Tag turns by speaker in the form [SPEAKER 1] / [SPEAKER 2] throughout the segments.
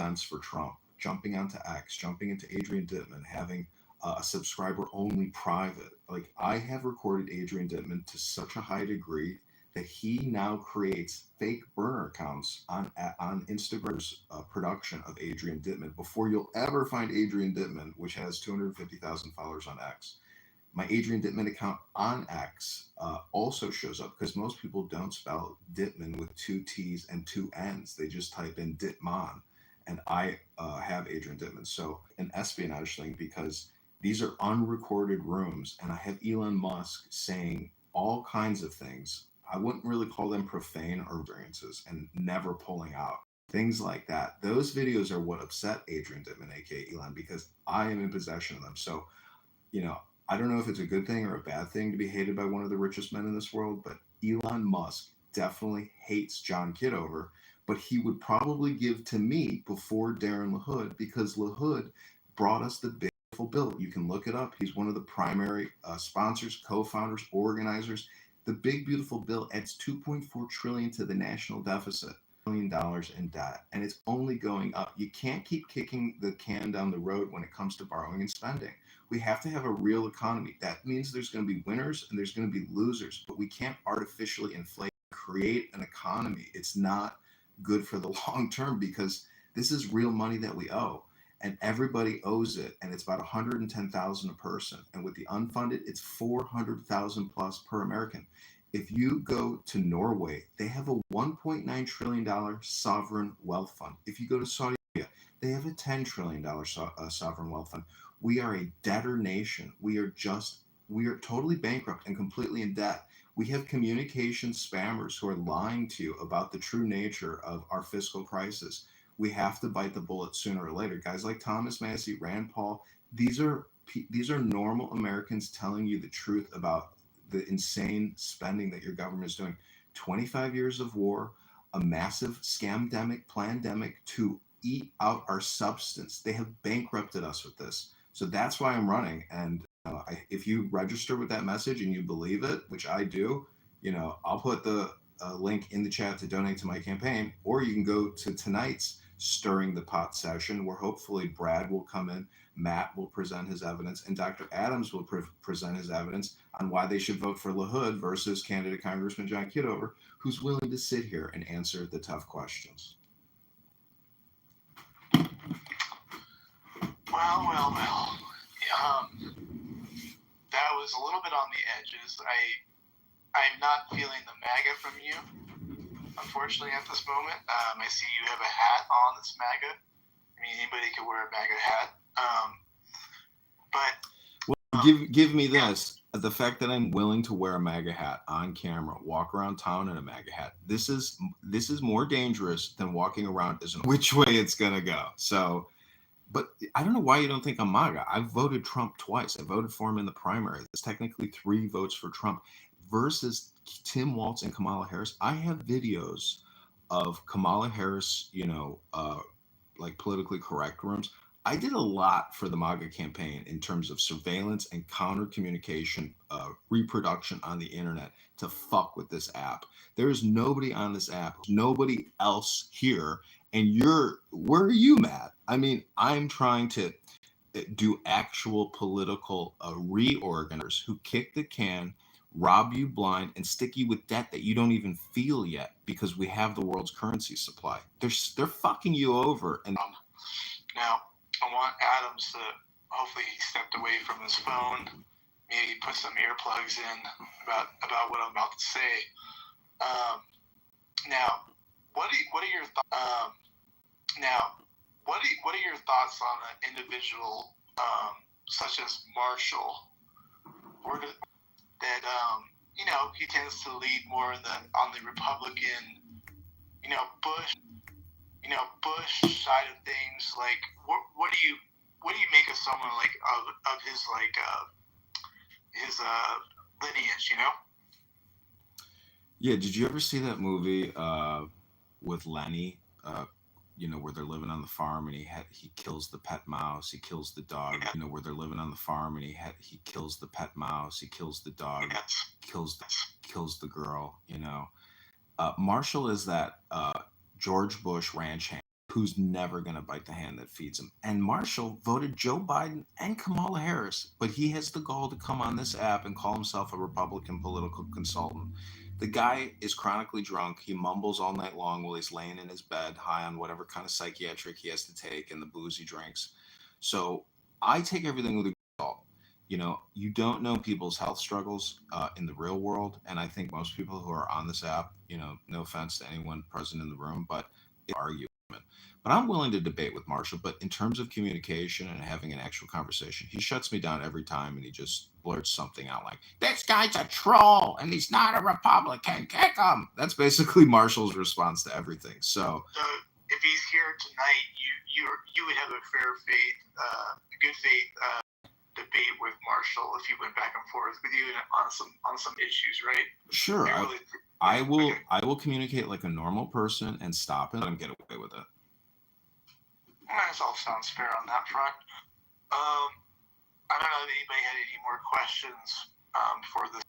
[SPEAKER 1] events for Trump, jumping onto X, jumping into Adrian Dittman, having a subscriber only private. Like, I have recorded Adrian Dittman to such a high degree that he now creates fake burner accounts on Instagram's production of Adrian Dittman before you'll ever find Adrian Dittman, which has 250,000 followers on X. My Adrian Dittman account on X also shows up because most people don't spell Dittman with 2 T's and 2 N's. They just type in Dittman. And I have Adrian Dittman. So an espionage thing, because these are unrecorded rooms, and I have Elon Musk saying all kinds of things. I wouldn't really call them profane or variances, and never pulling out. Things like that. Those videos are what upset Adrian Dittman, aka Elon, because I am in possession of them. So, I don't know if it's a good thing or a bad thing to be hated by one of the richest men in this world, but Elon Musk definitely hates John Kitover, but he would probably give to me before Darren LaHood, because LaHood brought us the beautiful bill. You can look it up. He's one of the primary sponsors, co-founders, organizers. The big beautiful bill adds $2.4 trillion to the national deficit. $1 billion in debt, and it's only going up. You can't keep kicking the can down the road when it comes to borrowing and spending. We have to have a real economy. That means there's going to be winners and there's going to be losers, but we can't artificially inflate, create an economy. It's not good for the long term, because this is real money that we owe, and everybody owes it, and it's about 110,000 a person, and with the unfunded, it's 400,000 plus per American. If you go to Norway, they have a $1.9 trillion sovereign wealth fund. If you go to Saudi Arabia, they have a $10 trillion sovereign wealth fund. We are a debtor nation. We are totally bankrupt and completely in debt. We have communication spammers who are lying to you about the true nature of our fiscal crisis. We have to bite the bullet sooner or later. Guys like Thomas Massie, Rand Paul, these are normal Americans telling you the truth about the insane spending that your government is doing. 25 years of war, a massive scamdemic, plandemic to eat out our substance. They have bankrupted us with this. So that's why I'm running. And if you register with that message and you believe it, which I do, I'll put the link in the chat to donate to my campaign, or you can go to tonight's Stirring the Pot session, where hopefully Brad will come in, Matt will present his evidence, and Dr. Adams will present his evidence on why they should vote for LaHood versus candidate Congressman John Kitover, who's willing to sit here and answer the tough questions.
[SPEAKER 2] Well. That was a little bit on the edges. I'm not feeling the MAGA from you, unfortunately, at this moment. I see you have a hat on that's MAGA. I mean, anybody could wear a MAGA hat.
[SPEAKER 1] Give me this. The fact that I'm willing to wear a MAGA hat on camera, walk around town in a MAGA hat, this is more dangerous than walking around as which way it's going to go. So, but I don't know why you don't think I'm MAGA. I've voted Trump twice. I voted for him in the primary. It's technically 3 votes for Trump versus Tim Walz and Kamala Harris. I have videos of Kamala Harris, like politically correct rooms. I did a lot for the MAGA campaign in terms of surveillance and counter communication, reproduction on the internet to fuck with this app. There is nobody on this app, nobody else here. And where are you, Matt? I mean, I'm trying to do actual political reorganizers who kick the can, rob you blind, and stick you with debt that you don't even feel yet, because we have the world's currency supply. They're fucking you over. And
[SPEAKER 2] now I want Adams to, hopefully he stepped away from his phone, maybe put some earplugs in about what I'm about to say. Now, what are your thoughts? What are your thoughts on an individual such as Marshall, that he tends to lead more on the Republican, Bush side of things? Like, what do you make of someone like of his lineage?
[SPEAKER 1] Yeah, did you ever see that movie with Lenny? Where they're living on the farm and he kills the pet mouse, he kills the dog. Where they're living on the farm and he kills the pet mouse, he kills the dog, kills the girl. Marshall is that George Bush ranch hand who's never going to bite the hand that feeds him. And Marshall voted Joe Biden and Kamala Harris, but he has the gall to come on this app and call himself a Republican political consultant. The guy is chronically drunk. He mumbles all night long while he's laying in his bed, high on whatever kind of psychiatric he has to take and the booze he drinks. So I take everything with a grain of salt. You don't know people's health struggles in the real world. And I think most people who are on this app, no offense to anyone present in the room, but argue. But I'm willing to debate with Marshall. But in terms of communication and having an actual conversation, he shuts me down every time and he just blurts something out like, "This guy's a troll and he's not a Republican. Kick him." That's basically Marshall's response to everything. So
[SPEAKER 2] if he's here tonight, you would have a good faith debate with Marshall if he went back and forth with you on some issues, right?
[SPEAKER 1] Sure. I will communicate like a normal person and stop and let him get away with it.
[SPEAKER 2] That all sounds fair on that front. I don't know if anybody had any more questions for this.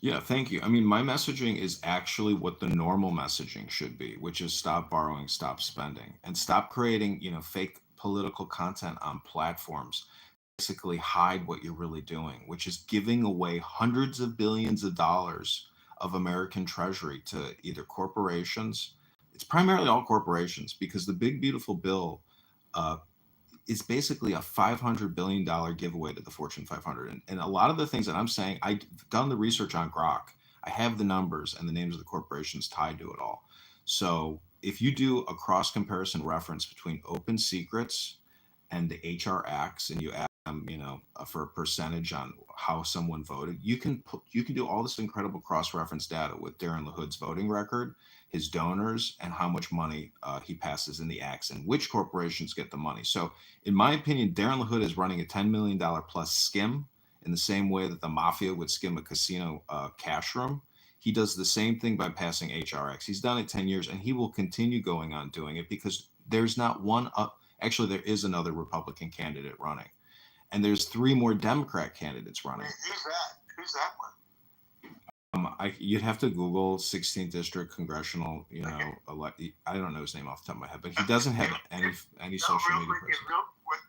[SPEAKER 1] Yeah, thank you. I mean, my messaging is actually what the normal messaging should be, which is stop borrowing, stop spending, and stop creating, fake political content on platforms. Basically hide what you're really doing, which is giving away hundreds of billions of dollars of American treasury to either corporations. It's primarily all corporations because the big beautiful bill is basically a $500 billion giveaway to the Fortune 500. And a lot of the things that I'm saying, I've done the research on Grok. I have the numbers and the names of the corporations tied to it all. So if you do a cross comparison reference between open secrets and the HR acts, and you add them, for a percentage on how someone voted, you can do all this incredible cross-reference data with Darren LaHood's voting record, his donors, and how much money he passes in the acts and which corporations get the money. So in my opinion, Darren LaHood is running a $10 million plus skim in the same way that the mafia would skim a casino cash room. He does the same thing by passing HRX. He's done it 10 years and he will continue going on doing it because there's not one actually, there is another Republican candidate running, and there's 3 more Democrat candidates running.
[SPEAKER 2] Who's that one?
[SPEAKER 1] You'd have to Google 16th District Congressional, I don't know his name off the top of my head, but he doesn't have any social media person.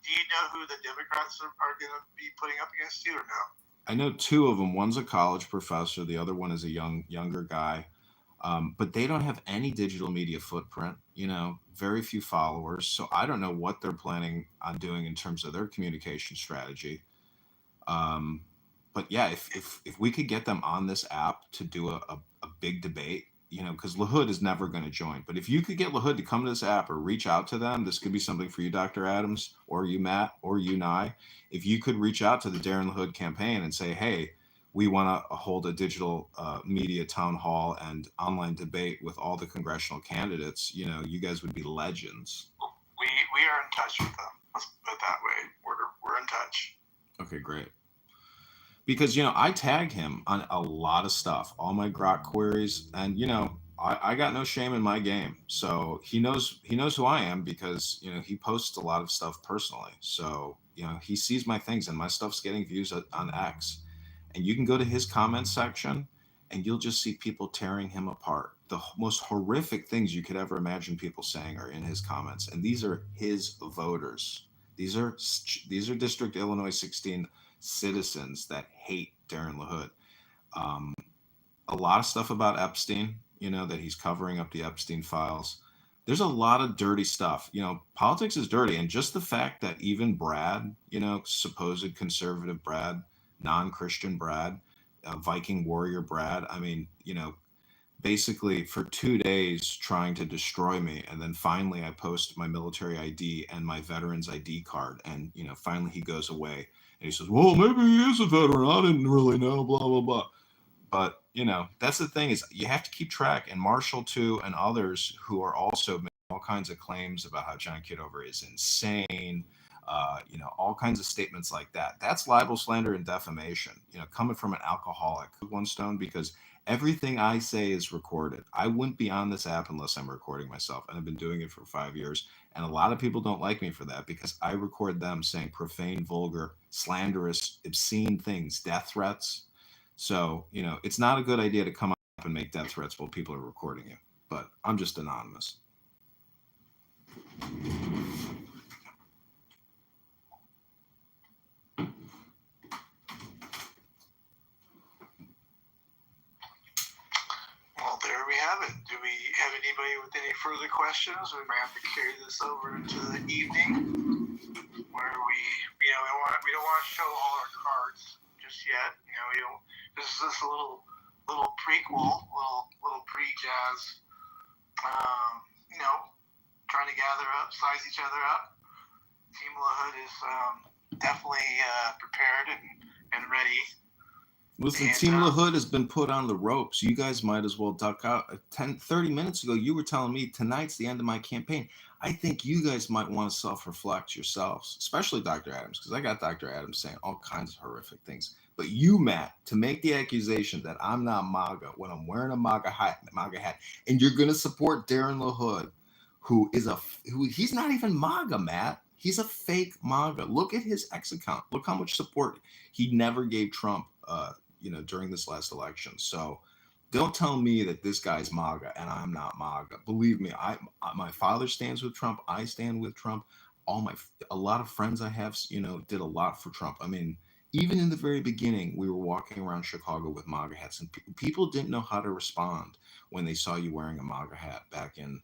[SPEAKER 2] Do you know who the Democrats are going to be putting up against you or no?
[SPEAKER 1] I know 2 of them. One's a college professor. The other one is a younger guy. But they don't have any digital media footprint, very few followers. So I don't know what they're planning on doing in terms of their communication strategy. But yeah, if we could get them on this app to do a big debate, because LaHood is never going to join. But if you could get LaHood to come to this app or reach out to them, this could be something for you, Dr. Adams, or you, Matt, or you, Nye. If you could reach out to the Darren LaHood campaign and say, hey, we want to hold a digital media town hall and online debate with all the congressional candidates, you guys would be legends.
[SPEAKER 2] We are in touch with them. Let's put it that way. We're in touch.
[SPEAKER 1] Okay, great. Because, I tag him on a lot of stuff, all my Grok queries, and, I got no shame in my game. So he knows who I am because, he posts a lot of stuff personally. So, he sees my things and my stuff's getting views on X. And you can go to his comments section and you'll just see people tearing him apart. The most horrific things you could ever imagine people saying are in his comments. And these are his voters. These are District Illinois 16 citizens that hate Darren LaHood. A lot of stuff about Epstein, that he's covering up the Epstein files. There's a lot of dirty stuff. Politics is dirty. And just the fact that even Brad, supposed conservative Brad, non-Christian Brad, Viking warrior Brad, basically for 2 days trying to destroy me. And then finally I post my military ID and my veteran's ID card. And, finally he goes away and he says, well, maybe he is a veteran. I didn't really know, blah, blah, blah. But, that's the thing is you have to keep track. And Marshall too, and others who are also making all kinds of claims about how John Kitover is insane, all kinds of statements like that. That's libel, slander, and defamation, coming from an alcoholic. One stone, because everything I say is recorded. I wouldn't be on this app unless I'm recording myself. And I've been doing it for 5 years. And a lot of people don't like me for that because I record them saying profane, vulgar, slanderous, obscene things, death threats. So, it's not a good idea to come up and make death threats while people are recording you. but I'm just anonymous.
[SPEAKER 2] Well, there we have it. Do we have anybody with any further questions? We might have to carry this over into the evening, where we don't want to show all our cards just yet. This is just a little prequel, little pre-jazz. Trying to gather up, size each other up. Team La Hood is definitely prepared and ready.
[SPEAKER 1] Listen, Team La Hood has been put on the ropes. You guys might as well duck out. 30 minutes ago, you were telling me tonight's the end of my campaign. I think you guys might want to self-reflect yourselves, especially Dr. Adams, because I got Dr. Adams saying all kinds of horrific things. But you, Matt, to make the accusation that I'm not MAGA when I'm wearing a MAGA hat, and you're going to support Darren La Hood, who he's not even MAGA, Matt. He's a fake MAGA. Look at his X account. Look how much support he never gave Trump during this last election. So don't tell me that this guy's MAGA and I'm not MAGA. Believe me, my father stands with Trump. I stand with Trump. A lot of friends I have, did a lot for Trump. I mean, even in the very beginning, we were walking around Chicago with MAGA hats, and people didn't know how to respond when they saw you wearing a MAGA hat back in,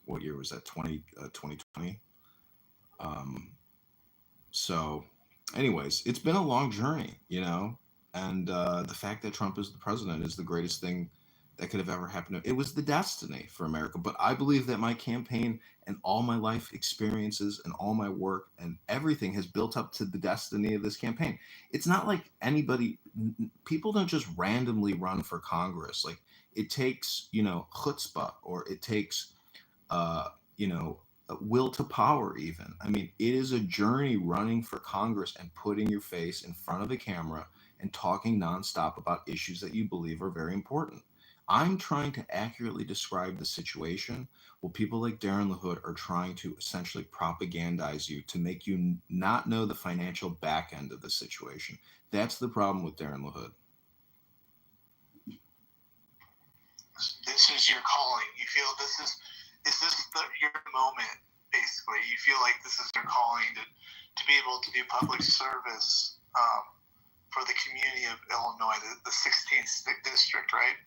[SPEAKER 1] what year was that, 2020? So anyways, it's been a long journey, and the fact that Trump is the president is the greatest thing that could have ever happened. It was the destiny for America. But I believe that my campaign and all my life experiences and all my work and everything has built up to the destiny of this campaign. It's not like people don't just randomly run for Congress. Like, it takes, chutzpah, or it takes, will to power even. I mean, it is a journey running for Congress and putting your face in front of a camera and talking nonstop about issues that you believe are very important. I'm trying to accurately describe the situation while people like Darren La Hood are trying to essentially propagandize you to make you not know the financial back end of the situation. That's the problem with Darren La Hood.
[SPEAKER 2] This is your calling. You feel this is your moment, basically. You feel like this is your calling to be able to do public service for the community of Illinois, the 16th district, right?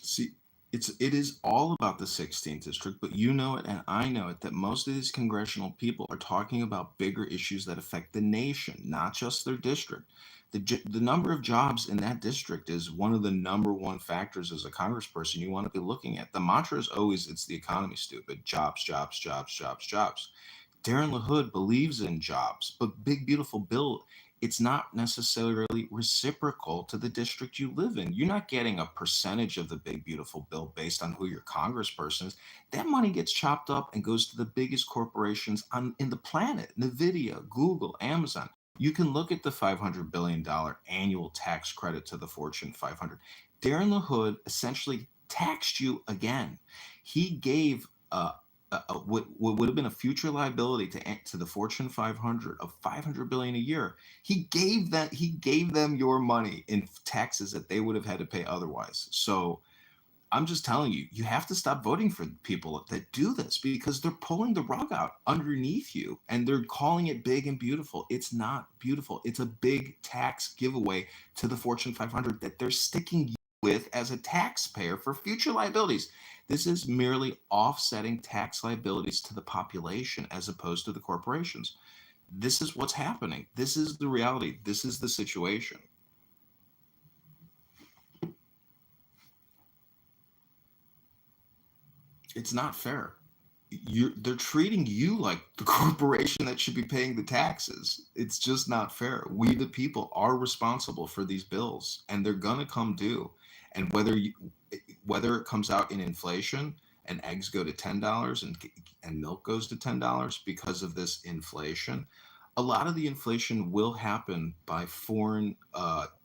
[SPEAKER 1] See, it is all about the 16th district, but you know it and I know it that most of these congressional people are talking about bigger issues that affect the nation, not just their district. The number of jobs in that district is one of the number one factors as a congressperson you want to be looking at. The mantra is always, it's the economy, stupid. Jobs, jobs, jobs, jobs, jobs. Darren La Hood believes in jobs, but Big Beautiful Bill, it's not necessarily reciprocal to the district you live in. You're not getting a percentage of the Big Beautiful Bill based on who your congressperson is. That money gets chopped up and goes to the biggest corporations in the planet: NVIDIA, Google, Amazon. You can look at the $500 billion annual tax credit to the Fortune 500. Darren La Hood essentially taxed you again. He gave what would have been a future liability to the Fortune 500 of $500 billion a year. He gave them your money in taxes that they would have had to pay otherwise. So I'm just telling you, you have to stop voting for people that do this, because they're pulling the rug out underneath you and they're calling it big and beautiful. It's not beautiful. It's a big tax giveaway to the Fortune 500 that they're sticking you with as a taxpayer for future liabilities. This is merely offsetting tax liabilities to the population as opposed to the corporations. This is what's happening. This is the reality. This is the situation. It's not fair. They're treating you like the corporation that should be paying the taxes. It's just not fair. We, the people, are responsible for these bills, and they're gonna come due. And whether it comes out in inflation and eggs go to $10 and milk goes to $10 because of this inflation, a lot of the inflation will happen by foreign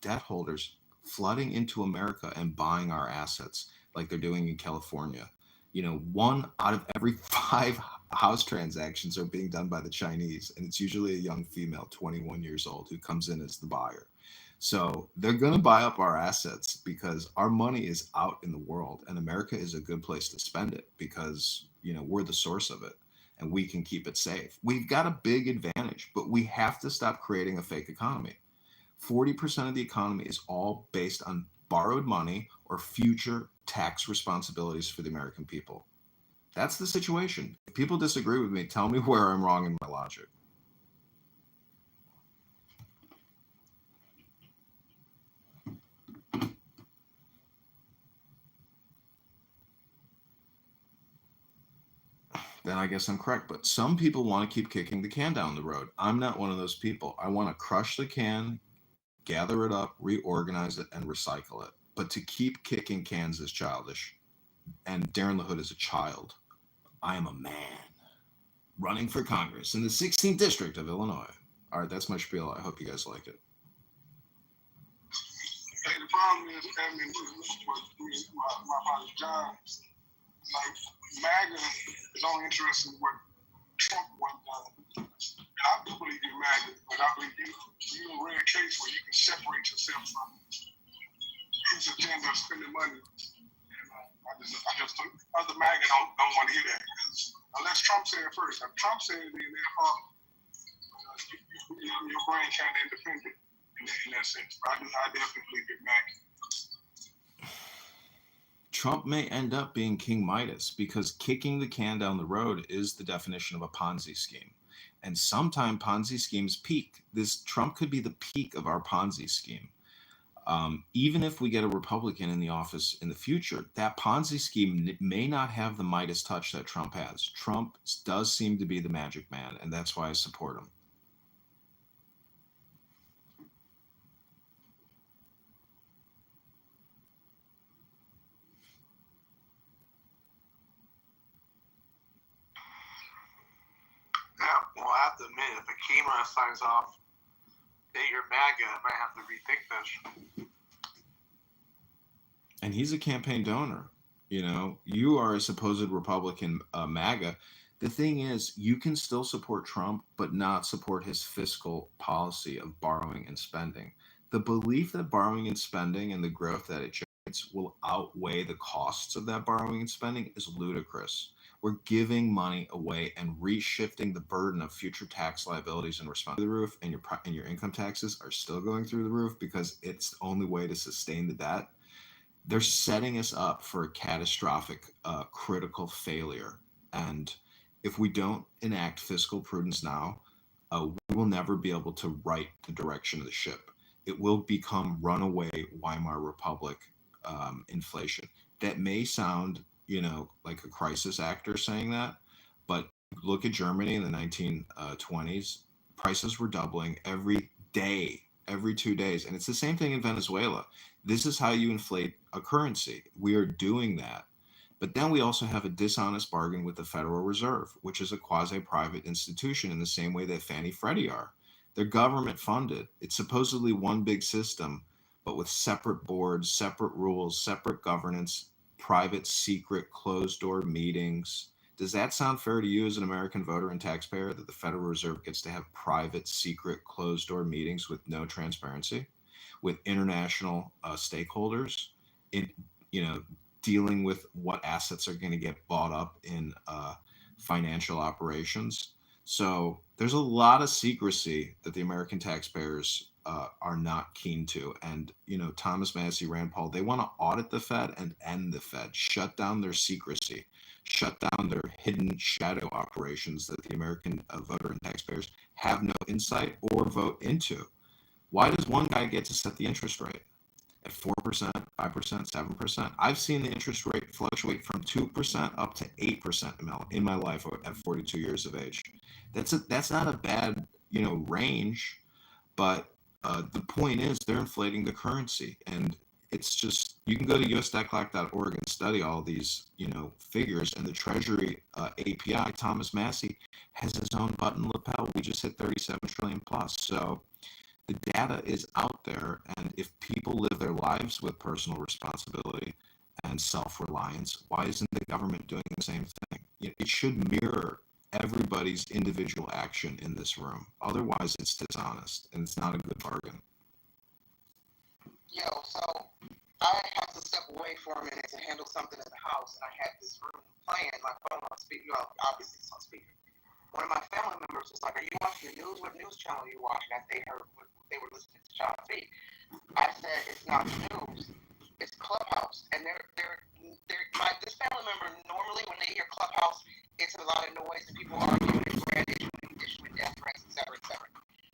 [SPEAKER 1] debt holders flooding into America and buying our assets like they're doing in California. 1 out of every 5 house transactions are being done by the Chinese, and it's usually a young female, 21 years old, who comes in as the buyer. So they're going to buy up our assets because our money is out in the world, and America is a good place to spend it because, we're the source of it and we can keep it safe. We've got a big advantage, but we have to stop creating a fake economy. 40% of the economy is all based on borrowed money or future tax responsibilities for the American people. That's the situation. If people disagree with me, tell me where I'm wrong in my logic. Then I guess I'm correct. But some people want to keep kicking the can down the road. I'm not one of those people. I want to crush the can, gather it up, reorganize it, and recycle it. But to keep kicking cans is childish. And Darren LaHood is a child. I am a man running for Congress in the 16th District of Illinois. All right, that's my spiel. I hope you guys liked it.
[SPEAKER 3] Hey, the problem is, I mean, my job, like, MAGA is only interested in what Trump wants done. And I do believe in MAGA, but I believe you're a rare case where you can separate yourself from his agenda of spending money. And I just think other MAGA don't want to hear that. Unless Trump said it first. If Trump said it, then their heart, your brain kind of independent in that sense. But I definitely believe in MAGA.
[SPEAKER 1] Trump may end up being King Midas because kicking the can down the road is the definition of a Ponzi scheme. And sometimes Ponzi schemes peak. This Trump could be the peak of our Ponzi scheme. Even if we get a Republican in the office in the future, that Ponzi scheme may not have the Midas touch that Trump has. Trump does seem to be the magic man, and that's why I support him.
[SPEAKER 2] Yeah, well, I have to admit, if Akima signs off that you're MAGA, I might have to rethink this.
[SPEAKER 1] And he's a campaign donor. You are a supposed Republican MAGA. The thing is, you can still support Trump, but not support his fiscal policy of borrowing and spending. The belief that borrowing and spending and the growth that it generates will outweigh the costs of that borrowing and spending is ludicrous. We're giving money away and reshifting the burden of future tax liabilities and response to the roof, and your income taxes are still going through the roof because it's the only way to sustain the debt. They're setting us up for a catastrophic, critical failure. And if we don't enact fiscal prudence now, we will never be able to right the direction of the ship. It will become runaway Weimar Republic inflation. That may sound, like a crisis actor saying that, but look at Germany in the 1920s. Prices were doubling every day, every 2 days. And it's the same thing in Venezuela. This is how you inflate a currency. We are doing that. But then we also have a dishonest bargain with the Federal Reserve, which is a quasi-private institution in the same way that Fannie Freddie are. They're government funded. It's supposedly one big system, but with separate boards, separate rules, separate governance, private, secret, closed-door meetings. Does that sound fair to you as an American voter and taxpayer that the Federal Reserve gets to have private, secret, closed-door meetings with no transparency, with international stakeholders, in dealing with what assets are going to get bought up in financial operations? So there's a lot of secrecy that the American taxpayers are not keen to. And, Thomas Massie, Rand Paul, they want to audit the Fed and end the Fed, shut down their secrecy, shut down their hidden shadow operations that the American voter and taxpayers have no insight or vote into. Why does one guy get to set the interest rate at 4%, 5%, 7%? I've seen the interest rate fluctuate from 2% up to 8% in my life at 42 years of age. That's not a bad, range, but the point is they're inflating the currency, and it's just, you can go to usdeclock.org and study all these, figures, and the Treasury API, Thomas Massie, has his own button lapel. We just hit 37 trillion plus. So the data is out there, and if people live their lives with personal responsibility and self-reliance, why isn't the government doing the same thing? It should mirror everybody's individual action in this room. Otherwise, it's dishonest, and it's not a good bargain.
[SPEAKER 4] Yo, so I had to step away for a minute to handle something at the house, and I had this room playing, my phone on speaker, obviously it's on speaker. One of my family members was like, "Are you watching the news? What news channel are you watching?" As they heard, they were listening to John speak. I said, "It's not the news, it's Clubhouse." And this family member, normally when they hear Clubhouse, it's a lot of noise and people arguing and Brad issuing death threats, etc., etc.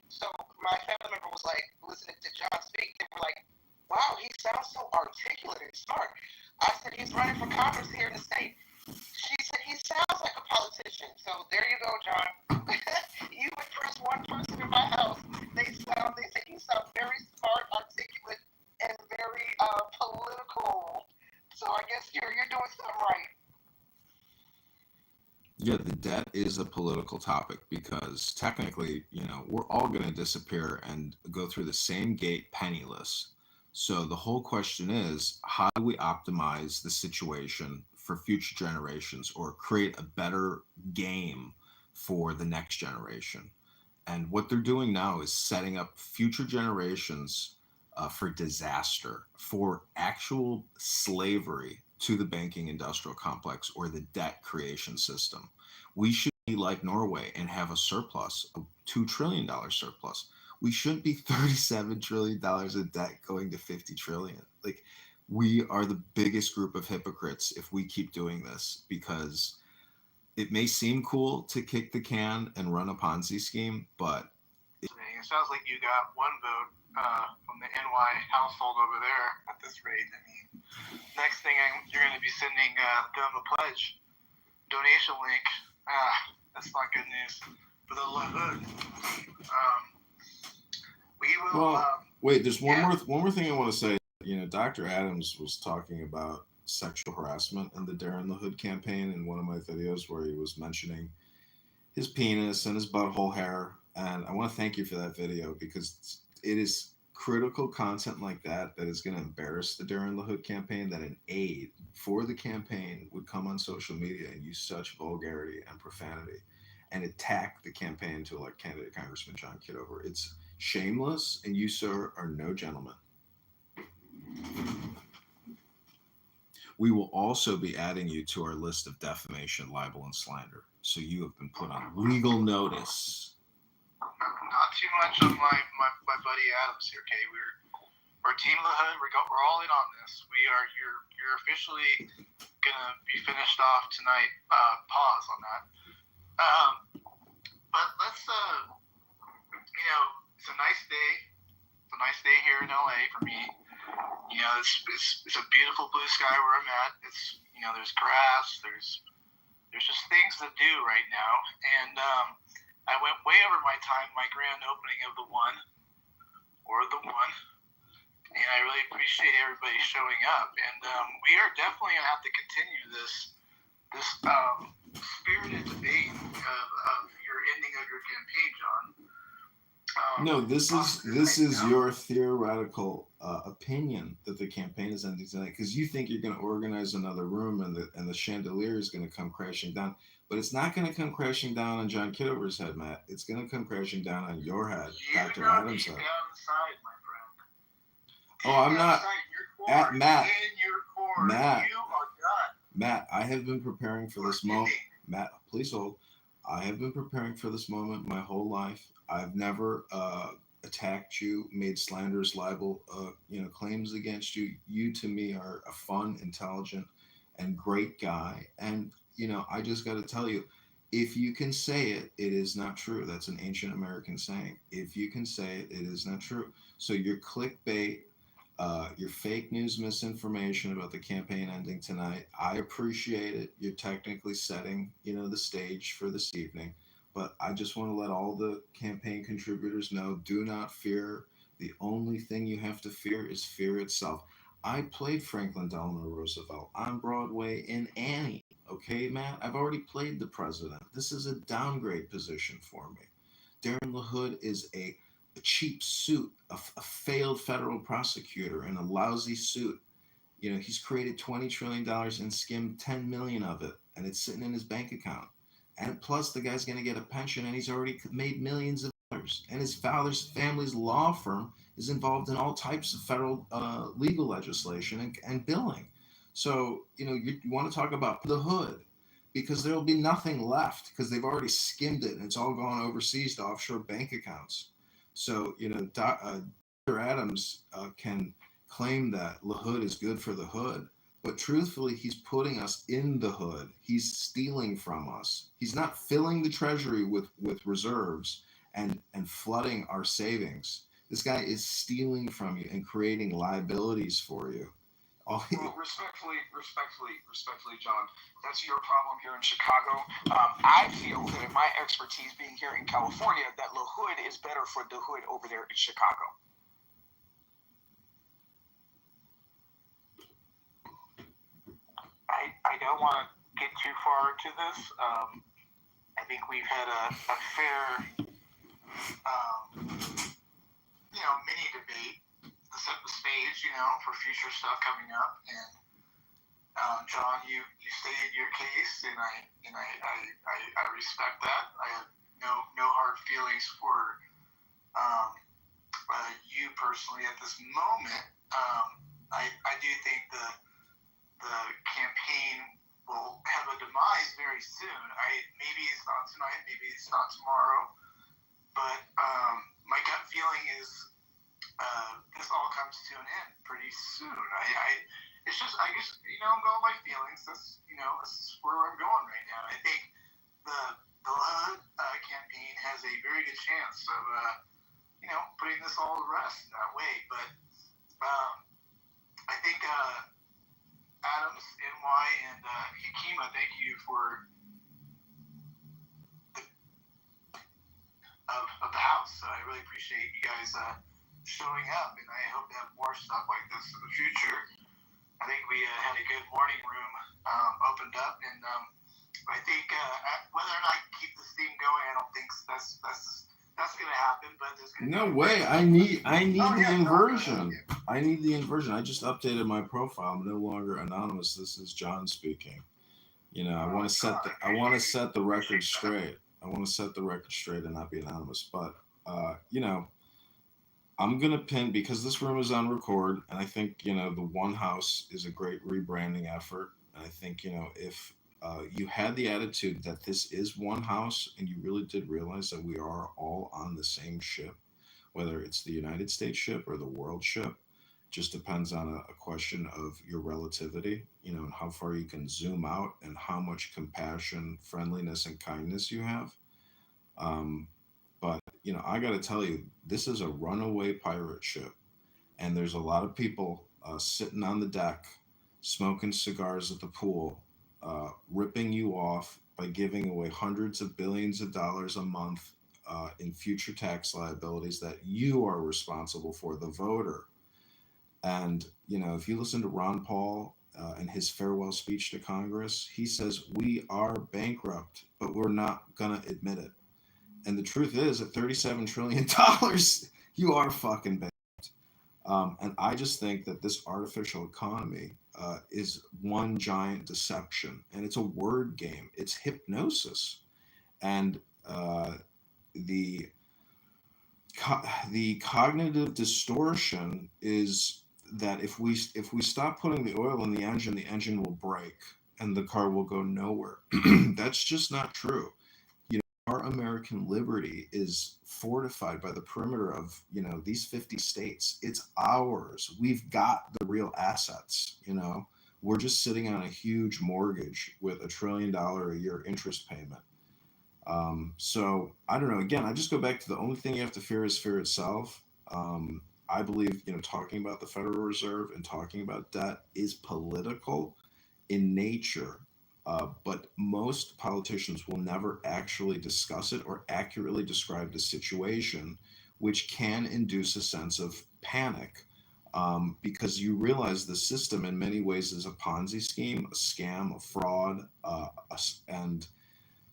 [SPEAKER 4] So my family member was like, listening to John speak, they were like, "Wow, he sounds so articulate and smart." I said, "He's running for Congress here in the state." She said, "He sounds like a politician." So there you go, John. You impress one person in my house. They say you sound very smart, articulate, and very political. So I guess you're doing something right.
[SPEAKER 1] Yeah, the debt is a political topic because technically, we're all going to disappear and go through the same gate penniless. So the whole question is, how do we optimize the situation for future generations or create a better game for the next generation? And what they're doing now is setting up future generations for disaster, for actual slavery to the banking industrial complex or the debt creation system. We should be like Norway and have a surplus, a $2 trillion surplus. We shouldn't be $37 trillion in debt going to 50 trillion. Like, we are the biggest group of hypocrites if we keep doing this, because it may seem cool to kick the can and run a Ponzi scheme, but
[SPEAKER 2] it sounds like you got one vote from the NY household over there at this rate. I mean, next thing you're going to be sending them a pledge donation link. That's not good news for the hood. We will.
[SPEAKER 1] Well, wait. There's one more thing I want to say. Dr. Adams was talking about sexual harassment in the Dare in the Hood campaign in one of my videos where he was mentioning his penis and his butthole hair. And I want to thank you for that video, because it is critical content like that is going to embarrass the Dare in the Hood campaign, that an aide for the campaign would come on social media and use such vulgarity and profanity and attack the campaign to elect candidate Congressman John Kitover. It's shameless, and you, sir, are no gentleman. We will also be adding you to our list of defamation, libel, and slander. So you have been put on legal notice.
[SPEAKER 2] Not too much of my buddy Adams here, okay? We're Team the Hood. We're all in on this. You're officially gonna be finished off tonight. Pause on that. But let's it's a nice day. It's a nice day here in LA for me. It's a beautiful blue sky where I'm at. It's there's grass. There's just things to do right now, and I went way over my time, my grand opening of the one, and I really appreciate everybody showing up. And we are definitely gonna have to continue this spirited debate of your ending of your campaign, John.
[SPEAKER 1] No, this is your theoretical opinion that the campaign is ending tonight, because you think you're going to organize another room and the chandelier is going to come crashing down. But it's not going to come crashing down on John Kitover's head, Matt. It's going to come crashing down on your head, Dr. Adams' head.
[SPEAKER 2] Outside, my friend.
[SPEAKER 1] Oh, I'm not. Matt.
[SPEAKER 2] In your core.
[SPEAKER 1] Matt.
[SPEAKER 2] You are done.
[SPEAKER 1] Matt, I have been preparing for this moment. Matt, please hold. I have been preparing for this moment my whole life. I've never attacked you, made slanderous, libel, claims against you. You, to me, are a fun, intelligent, and great guy. And I just got to tell you, if you can say it, it is not true. That's an ancient American saying. If you can say it, it is not true. So your clickbait, your fake news misinformation about the campaign ending tonight, I appreciate it. You're technically setting, the stage for this evening. But I just want to let all the campaign contributors know, do not fear. The only thing you have to fear is fear itself. I played Franklin Delano Roosevelt on Broadway in Annie. Okay, Matt? I've already played the president. This is a downgrade position for me. Darren LaHood is a cheap suit, a failed federal prosecutor in a lousy suit. He's created $20 trillion and skimmed 10 million of it, and it's sitting in his bank account. And plus, the guy's going to get a pension, and he's already made millions of and his father's family's law firm is involved in all types of federal legal legislation and billing. So, you want to talk about the hood because there'll be nothing left because they've already skimmed it and it's all gone overseas to offshore bank accounts. So, Dr. Adams can claim that the hood is good for the hood, but truthfully, he's putting us in the hood. He's stealing from us. He's not filling the treasury with reserves and flooding our savings. This guy is stealing from you and creating liabilities for you.
[SPEAKER 5] Well, respectfully, John, that's your problem here in Chicago. I feel that in my expertise being here in California, that the hood is better for the hood over there in Chicago.
[SPEAKER 2] I don't want to get too far into this. I think we've had a fair, mini debate to set the stage, for future stuff coming up. And John, you stated your case, and I respect that. I have no hard feelings for you personally at this moment. I do think the campaign will have a demise very soon. Maybe it's not tonight, maybe it's not tomorrow, but my gut feeling is this all comes to an end pretty soon. It's just, I guess, I'm going by feelings. That's where I'm going right now. I think the HUD campaign has a very good chance of putting this all to rest in that way. But I think Adams, NY, and Hikima, thank you for of the house. So I really appreciate you guys showing up, and I hope to have more stuff like this in the future. I think we had a good morning room opened up, and I think whether or not I can keep this theme going, I don't think that's going to happen. But
[SPEAKER 1] no way. I need the inversion. I need the inversion. I just updated my profile. I'm no longer anonymous. This is John speaking. I want to set the record straight. I want to set the record straight and not be anonymous. But I'm gonna pin because this room is on record, and I think the One House is a great rebranding effort. And I think if you had the attitude that this is one house, and you really did realize that we are all on the same ship, whether it's the United States ship or the world ship, just depends on a question of your relativity, and how far you can zoom out and how much compassion, friendliness, and kindness you have. But I got to tell you, this is a runaway pirate ship, and there's a lot of people sitting on the deck, smoking cigars at the pool, ripping you off by giving away hundreds of billions of dollars a month in future tax liabilities that you are responsible for, the voter. And if you listen to Ron Paul and his farewell speech to Congress, he says we are bankrupt, but we're not gonna admit it. And the truth is, at $37 trillion, you are fucking bankrupt. And I just think that this artificial economy is one giant deception. And it's a word game. It's hypnosis. And the cognitive distortion is that if we stop putting the oil in the engine will break and the car will go nowhere. That's just not true. Our American liberty is fortified by the perimeter of these 50 states. It's ours. We've got the real assets. We're just sitting on a huge mortgage with $1 trillion a year interest payment. So I don't know. Again, I just go back to the only thing you have to fear is fear itself. I believe talking about the Federal Reserve and talking about debt is political in nature. But most politicians will never actually discuss it or accurately describe the situation, which can induce a sense of panic because you realize the system in many ways is a Ponzi scheme, a scam, a fraud. And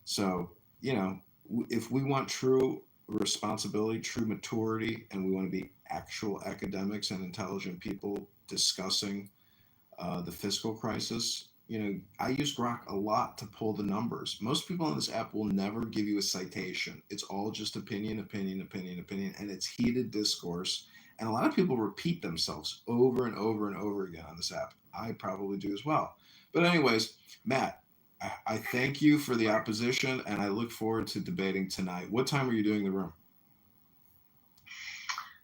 [SPEAKER 1] so, if we want true responsibility, true maturity, and we want to be actual academics and intelligent people discussing the fiscal crisis, I use Grok a lot to pull the numbers. Most people on this app will never give you a citation. It's all just opinion, opinion, opinion, opinion, and it's heated discourse. And a lot of people repeat themselves over and over and over again on this app. I probably do as well. But, anyways, Matt, I thank you for the opposition, and I look forward to debating tonight. What time are you doing the room?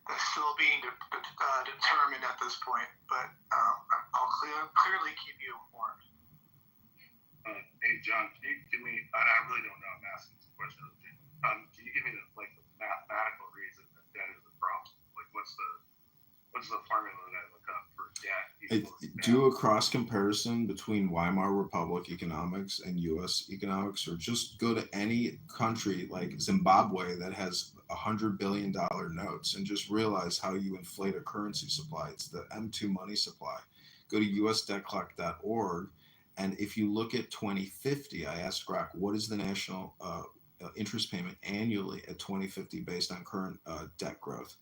[SPEAKER 2] That's still being determined at this point, but I'll clearly keep you informed.
[SPEAKER 6] Hey, John, can you give me, I really don't know, I'm asking this question. Can you give me the mathematical reason that debt is a problem? Like, what's the formula that I look up for debt?
[SPEAKER 1] Do a cross comparison between Weimar Republic economics and U.S. economics, or just go to any country like Zimbabwe that has $100 billion notes and just realize how you inflate a currency supply. It's the M2 money supply. Go to usdebtclock.org. And if you look at 2050, I asked Grok, what is the national interest payment annually at 2050 based on current debt growth?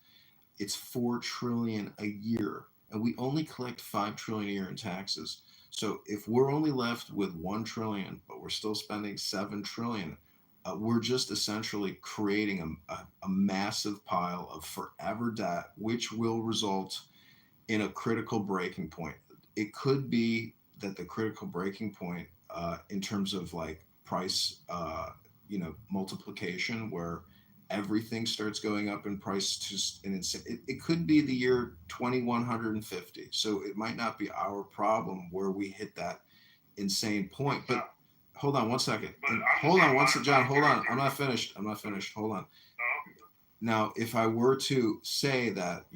[SPEAKER 1] It's $4 trillion a year, and we only collect $5 trillion a year in taxes. So if we're only left with $1 trillion, but we're still spending $7 trillion, we're just essentially creating a massive pile of forever debt, which will result in a critical breaking point. It could be that the critical breaking point in terms of like price, multiplication, where everything starts going up in price just an insane. It could be the year 2150. So it might not be our problem where we hit that insane point. But hold on one second. Hold on one second, John. Hold on. I'm not finished. Hold on. Now, if I were to say that,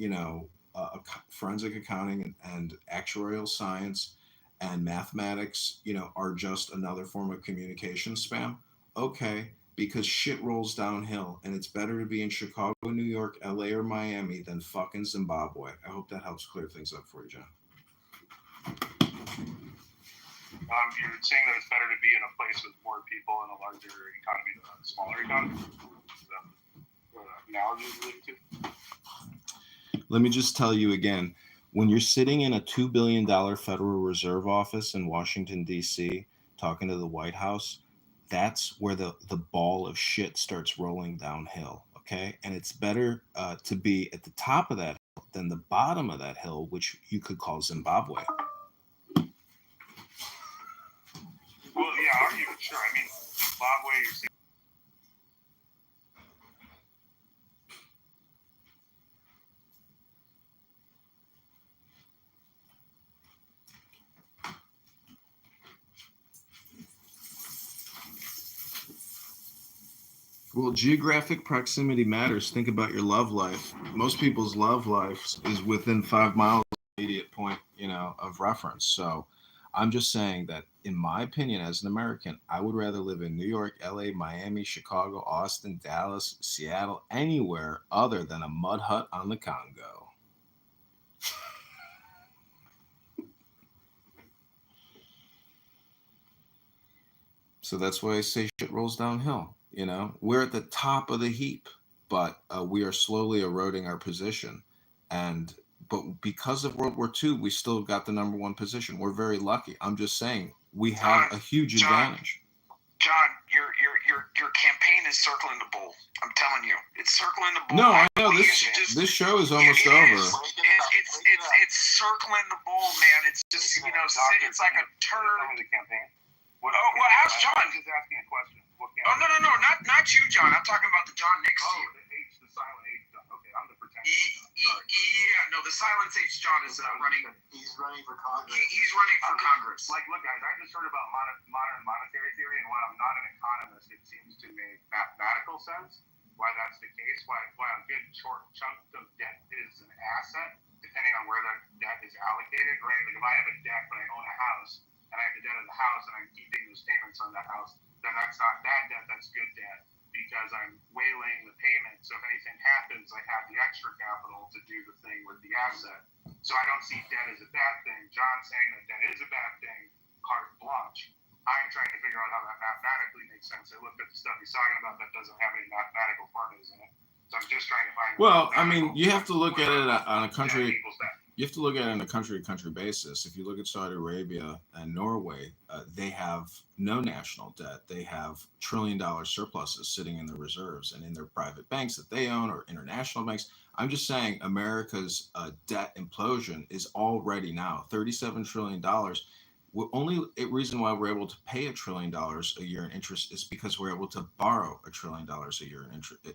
[SPEAKER 1] forensic accounting and actuarial science and mathematics, are just another form of communication spam, okay, because shit rolls downhill, and it's better to be in Chicago, New York, LA, or Miami than fucking Zimbabwe. I hope that helps clear things up for you, John.
[SPEAKER 6] You're saying that it's better to be in a place with more people in a larger economy than a smaller economy? Is that what analogy is related to?
[SPEAKER 1] Let me just tell you again, when you're sitting in a $2 billion Federal Reserve office in Washington, D.C., talking to the White House, that's where the ball of shit starts rolling downhill, okay? And it's better to be at the top of that hill than the bottom of that hill, which you could call Zimbabwe.
[SPEAKER 6] Well, yeah, argument, sure. I mean, Zimbabwe, you're saying.
[SPEAKER 1] Well, geographic proximity matters. Think about your love life. Most people's love life is within 5 miles of the immediate point, of reference. So I'm just saying that, in my opinion, as an American, I would rather live in New York, LA, Miami, Chicago, Austin, Dallas, Seattle, anywhere other than a mud hut on the Congo. So that's why I say shit rolls downhill. We're at the top of the heap, but we are slowly eroding our position. But because of World War II, we still got the number one position. We're very lucky. I'm just saying we have a huge advantage.
[SPEAKER 5] John, your campaign is circling the bull. I'm telling you, it's circling the bull.
[SPEAKER 1] No, I know this show is almost over.
[SPEAKER 5] It's circling the bull, man. It's just it's like a turd.
[SPEAKER 6] The campaign.
[SPEAKER 5] Well, ask John.
[SPEAKER 6] I'm just asking a question.
[SPEAKER 5] Oh no, not you, John. I'm talking about the John next to you.
[SPEAKER 6] The silent H John. Okay, I'm the pretend.
[SPEAKER 5] Yeah, no, the silent H John is running.
[SPEAKER 2] He's running for Congress.
[SPEAKER 5] He's running for Congress.
[SPEAKER 6] Like, look, guys, I just heard about modern monetary theory, and while I'm not an economist, it seems to make mathematical sense why that's the case. Why a good short chunk of debt is an asset, depending on where that debt is allocated. Right? Like, if I have a debt but I own a house, and I have the debt of the house, and I'm keeping those payments on that house, then that's not bad debt, that's good debt, because I'm waylaying the payment. So if anything happens, I have the extra capital to do the thing with the asset. So I don't see debt as a bad thing. John's saying that debt is a bad thing, carte blanche. I'm trying to figure out how that mathematically makes sense. I looked at the stuff he's talking about that doesn't have any mathematical formulas in it. So I'm just trying to find.
[SPEAKER 1] Well, I mean, you have to look at it on a country. You have to look at it on a country-to-country basis. If you look at Saudi Arabia and Norway, they have no national debt. They have trillion-dollar surpluses sitting in their reserves and in their private banks that they own or international banks. I'm just saying America's debt implosion is already now $37 trillion. Only reason why we're able to pay $1 trillion a year in interest is because we're able to borrow $1 trillion a year in interest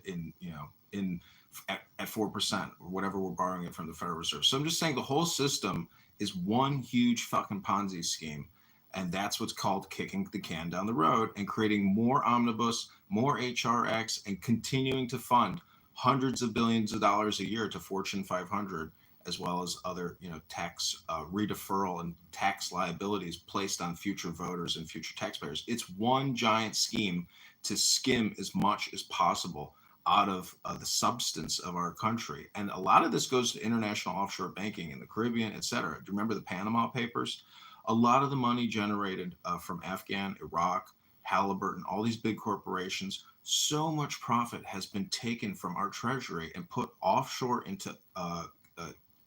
[SPEAKER 1] in at 4% or whatever we're borrowing it from the Federal Reserve. So I'm just saying the whole system is one huge fucking Ponzi scheme. And that's what's called kicking the can down the road and creating more omnibus, more HRX, and continuing to fund hundreds of billions of dollars a year to Fortune 500, as well as other, tax redeferral and tax liabilities placed on future voters and future taxpayers. It's one giant scheme to skim as much as possible out of the substance of our country. And a lot of this goes to international offshore banking in the Caribbean, et cetera. Do you remember the Panama Papers? A lot of the money generated from Afghan, Iraq, Halliburton, all these big corporations, so much profit has been taken from our treasury and put offshore into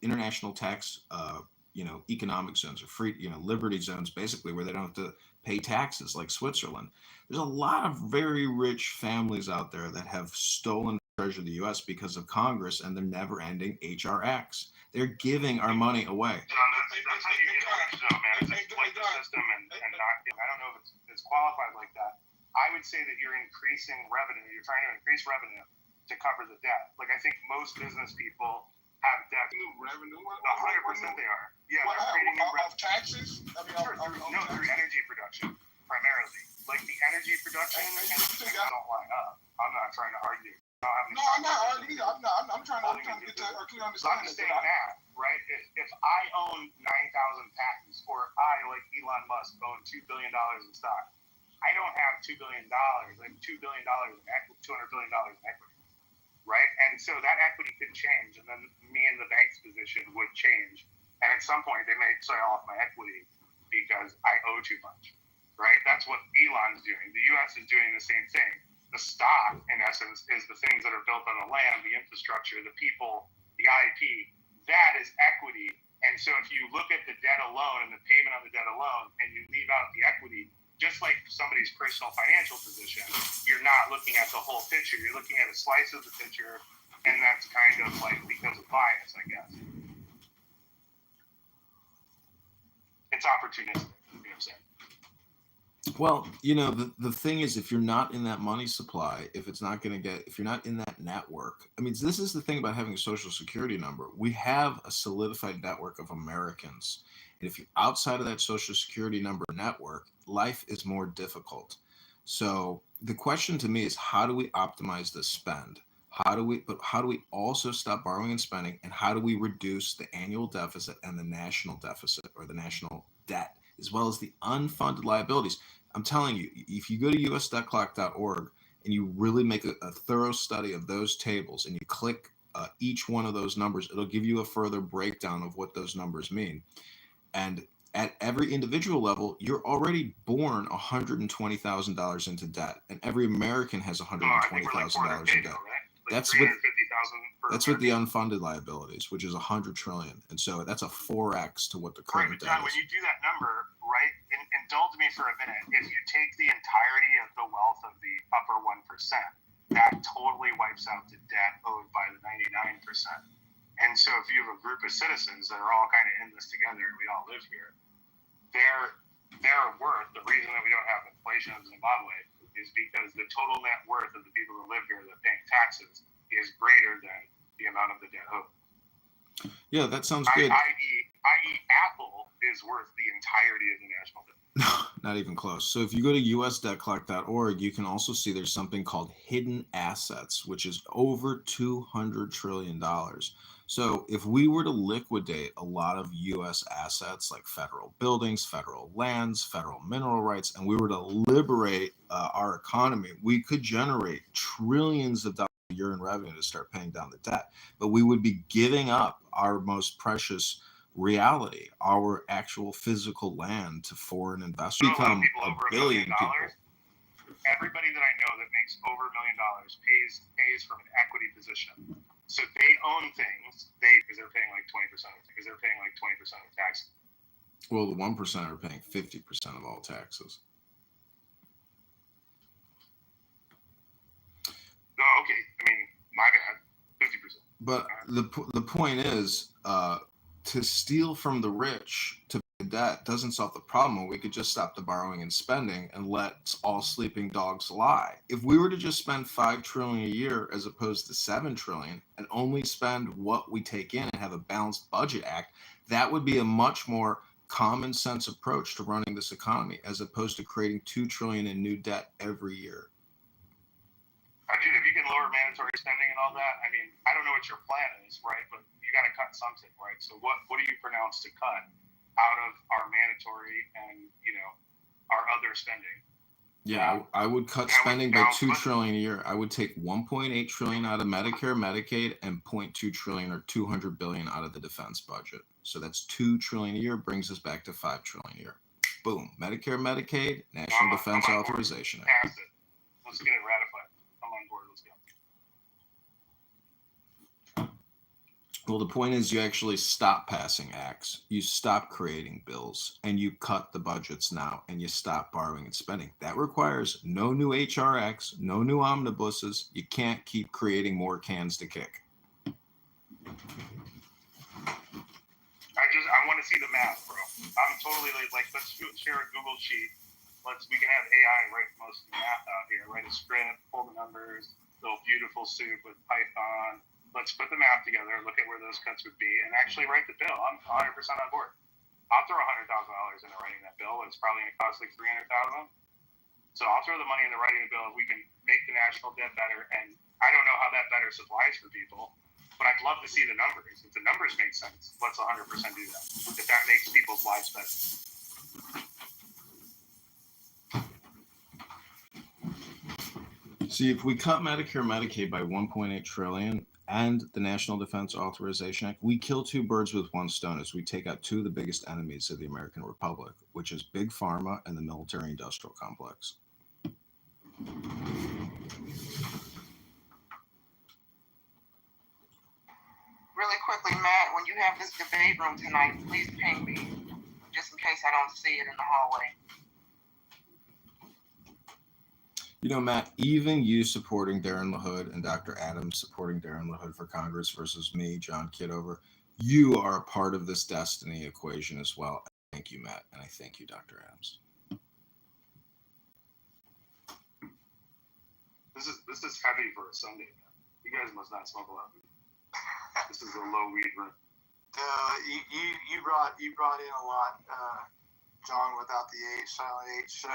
[SPEAKER 1] international tax, economic zones or free, liberty zones, basically, where they don't have to pay taxes, like Switzerland. There's a lot of very rich families out there that have stolen the treasure of the U.S. because of Congress and their never-ending HRX. They're giving our money away.
[SPEAKER 6] That's how you get rich, though, man. It's exploit the system and not. I don't know if it's qualified like that. I would say that you're increasing revenue. You're trying to increase revenue to cover the debt. Like, I think most business people have debt.
[SPEAKER 3] New revenue?
[SPEAKER 6] 100% they are. Yeah,
[SPEAKER 3] What,
[SPEAKER 6] they're creating new
[SPEAKER 3] off
[SPEAKER 6] revenue.
[SPEAKER 3] taxes? I mean,
[SPEAKER 6] Through energy production, primarily. Like, the energy production and don't line up. I'm not trying to argue.
[SPEAKER 3] No, I'm not arguing. I'm trying to get to a clear
[SPEAKER 6] I'm
[SPEAKER 3] understanding.
[SPEAKER 6] just saying that, right? If I own 9,000 patents, or I, like Elon Musk, own $2 billion in stock, I don't have $2 billion. I have $2 billion in equity, $200 billion in equity, right? And so that equity could change, and then me in the bank's position would change. And at some point, they may sell off my equity because I owe too much, right? That's what Elon's doing. The U.S. is doing the same thing. The stock, in essence, is the things that are built on the land, the infrastructure, the people, the IP. That is equity. And so if you look at the debt alone and the payment on the debt alone, and you leave out the equity, just like somebody's personal financial position, you're not looking at the whole picture. You're looking at a slice of the picture, and that's kind of like because of bias, I guess. It's opportunistic, you know what I'm saying?
[SPEAKER 1] Well, the thing is, if you're not in that money supply, if you're not in that network, I mean, this is the thing about having a social security number. We have a solidified network of Americans. And if you're outside of that social security number network, life is more difficult. So the question to me is, how do we optimize the spend? How do we also stop borrowing and spending? And how do we reduce the annual deficit and the national deficit or the national debt, as well as the unfunded liabilities? I'm telling you, if you go to usdebtclock.org and you really make a thorough study of those tables and you click each one of those numbers, it'll give you a further breakdown of what those numbers mean. And at every individual level, you're already born $120,000 into debt, and every American has $120,000 in debt. That's what the unfunded liabilities, which is $100 trillion, and so that's a 4x to what the current debt
[SPEAKER 6] John,
[SPEAKER 1] is.
[SPEAKER 6] when you do that number, right? Indulge me for a minute. If you take the entirety of the wealth of the upper 1%, that totally wipes out the debt owed by the 99%. And so, if you have a group of citizens that are all kind of in this together, and we all live here, their worth, the reason that we don't have inflation in Zimbabwe, is because the total net worth of the people who live here that are paying taxes is greater than the amount of the debt owed.
[SPEAKER 1] Yeah, that sounds good.
[SPEAKER 6] I.e., Apple is worth the entirety of the national debt.
[SPEAKER 1] No, not even close. So if you go to usdebtclock.org, you can also see there's something called hidden assets, which is over $200 trillion. So if we were to liquidate a lot of U.S. assets like federal buildings, federal lands, federal mineral rights, and we were to liberate our economy, we could generate trillions of dollars a year in revenue to start paying down the debt. But we would be giving up our most precious reality, our actual physical land, to foreign investors. Become a billion people.
[SPEAKER 6] Everybody that I know that makes over $1 million pays from an equity position. So they own things. Because they're paying like 20%. Because they're paying like 20% of tax.
[SPEAKER 1] Well, the 1% are paying 50% of all taxes.
[SPEAKER 6] Oh, okay. I mean, my bad. 50%.
[SPEAKER 1] But the point is, to steal from the rich to pay debt doesn't solve the problem. We could just stop the borrowing and spending and let all sleeping dogs lie. If we were to just spend $5 trillion a year as opposed to $7 trillion and only spend what we take in and have a balanced budget act, that would be a much more common sense approach to running this economy as opposed to creating $2 trillion in new debt every year.
[SPEAKER 6] Dude, if you can lower mandatory spending and all that, I mean, I don't know what your plan is, right? But you got to cut something, right? So what do you pronounce to cut out of our mandatory and, our other spending?
[SPEAKER 1] Yeah, I would cut spending by $2 trillion a year. I would take $1.8 trillion out of Medicare, Medicaid, and $0.2 trillion or $200 billion out of the defense budget. So that's $2 trillion a year, brings us back to $5 trillion a year. Boom. Medicare, Medicaid, National Defense Authorization Act.
[SPEAKER 6] Pass it. Let's get it ratified. I'm on board. Let's go.
[SPEAKER 1] Well, the point is you actually stop passing acts, you stop creating bills, and you cut the budgets now, and you stop borrowing and spending. That requires no new HR acts, no new omnibuses. You can't keep creating more cans to kick.
[SPEAKER 6] I want to see the math, bro. I'm totally like let's share a Google sheet. We can have AI write most of the math out here. Write a script, pull the numbers, build beautiful soup with Python. Let's put the math together, look at where those cuts would be, and actually write the bill. I'm 100% on board. I'll throw $100,000 into writing that bill, but it's probably going to cost like $300,000. So I'll throw the money into writing the bill if we can make the national debt better. And I don't know how that better supplies for people, but I'd love to see the numbers. If the numbers make sense, let's 100% do that. If that makes people's lives better.
[SPEAKER 1] See, if we cut Medicare, Medicaid by $1.8 trillion and the National Defense Authorization Act, we kill two birds with one stone as we take out two of the biggest enemies of the American Republic, which is Big Pharma and the military-industrial complex.
[SPEAKER 4] Really quickly, Matt, when you have this debate room tonight, please ping me, just in case I don't see it in the hallway.
[SPEAKER 1] You know, Matt, even you supporting Darren LaHood and Dr. Adams supporting Darren LaHood for Congress versus me, John Kitover, you are a part of this destiny equation as well. Thank you, Matt, and I thank you, Dr. Adams.
[SPEAKER 6] This is heavy for a Sunday, man. You guys must not smoke a lot of weed. This is a low weed room.
[SPEAKER 2] You brought in a lot, John, without the H, silent H. So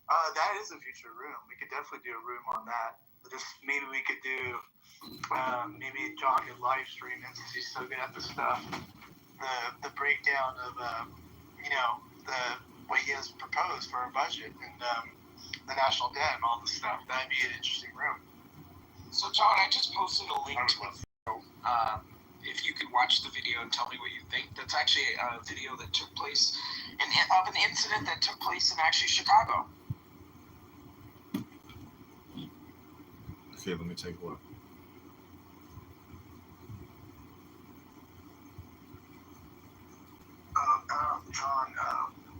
[SPEAKER 2] that is a future room. We could definitely do a room on that. Just maybe we could do maybe John could live stream it since he's so good at this stuff. The breakdown of the what he has proposed for our budget and the national debt and all this stuff. That'd be an interesting room.
[SPEAKER 5] So, John, I just posted a link to a video. If you could watch the video and tell me what you think. That's actually a video that took place of an incident that took place in actually Chicago.
[SPEAKER 1] Okay, let me take a look.
[SPEAKER 2] John,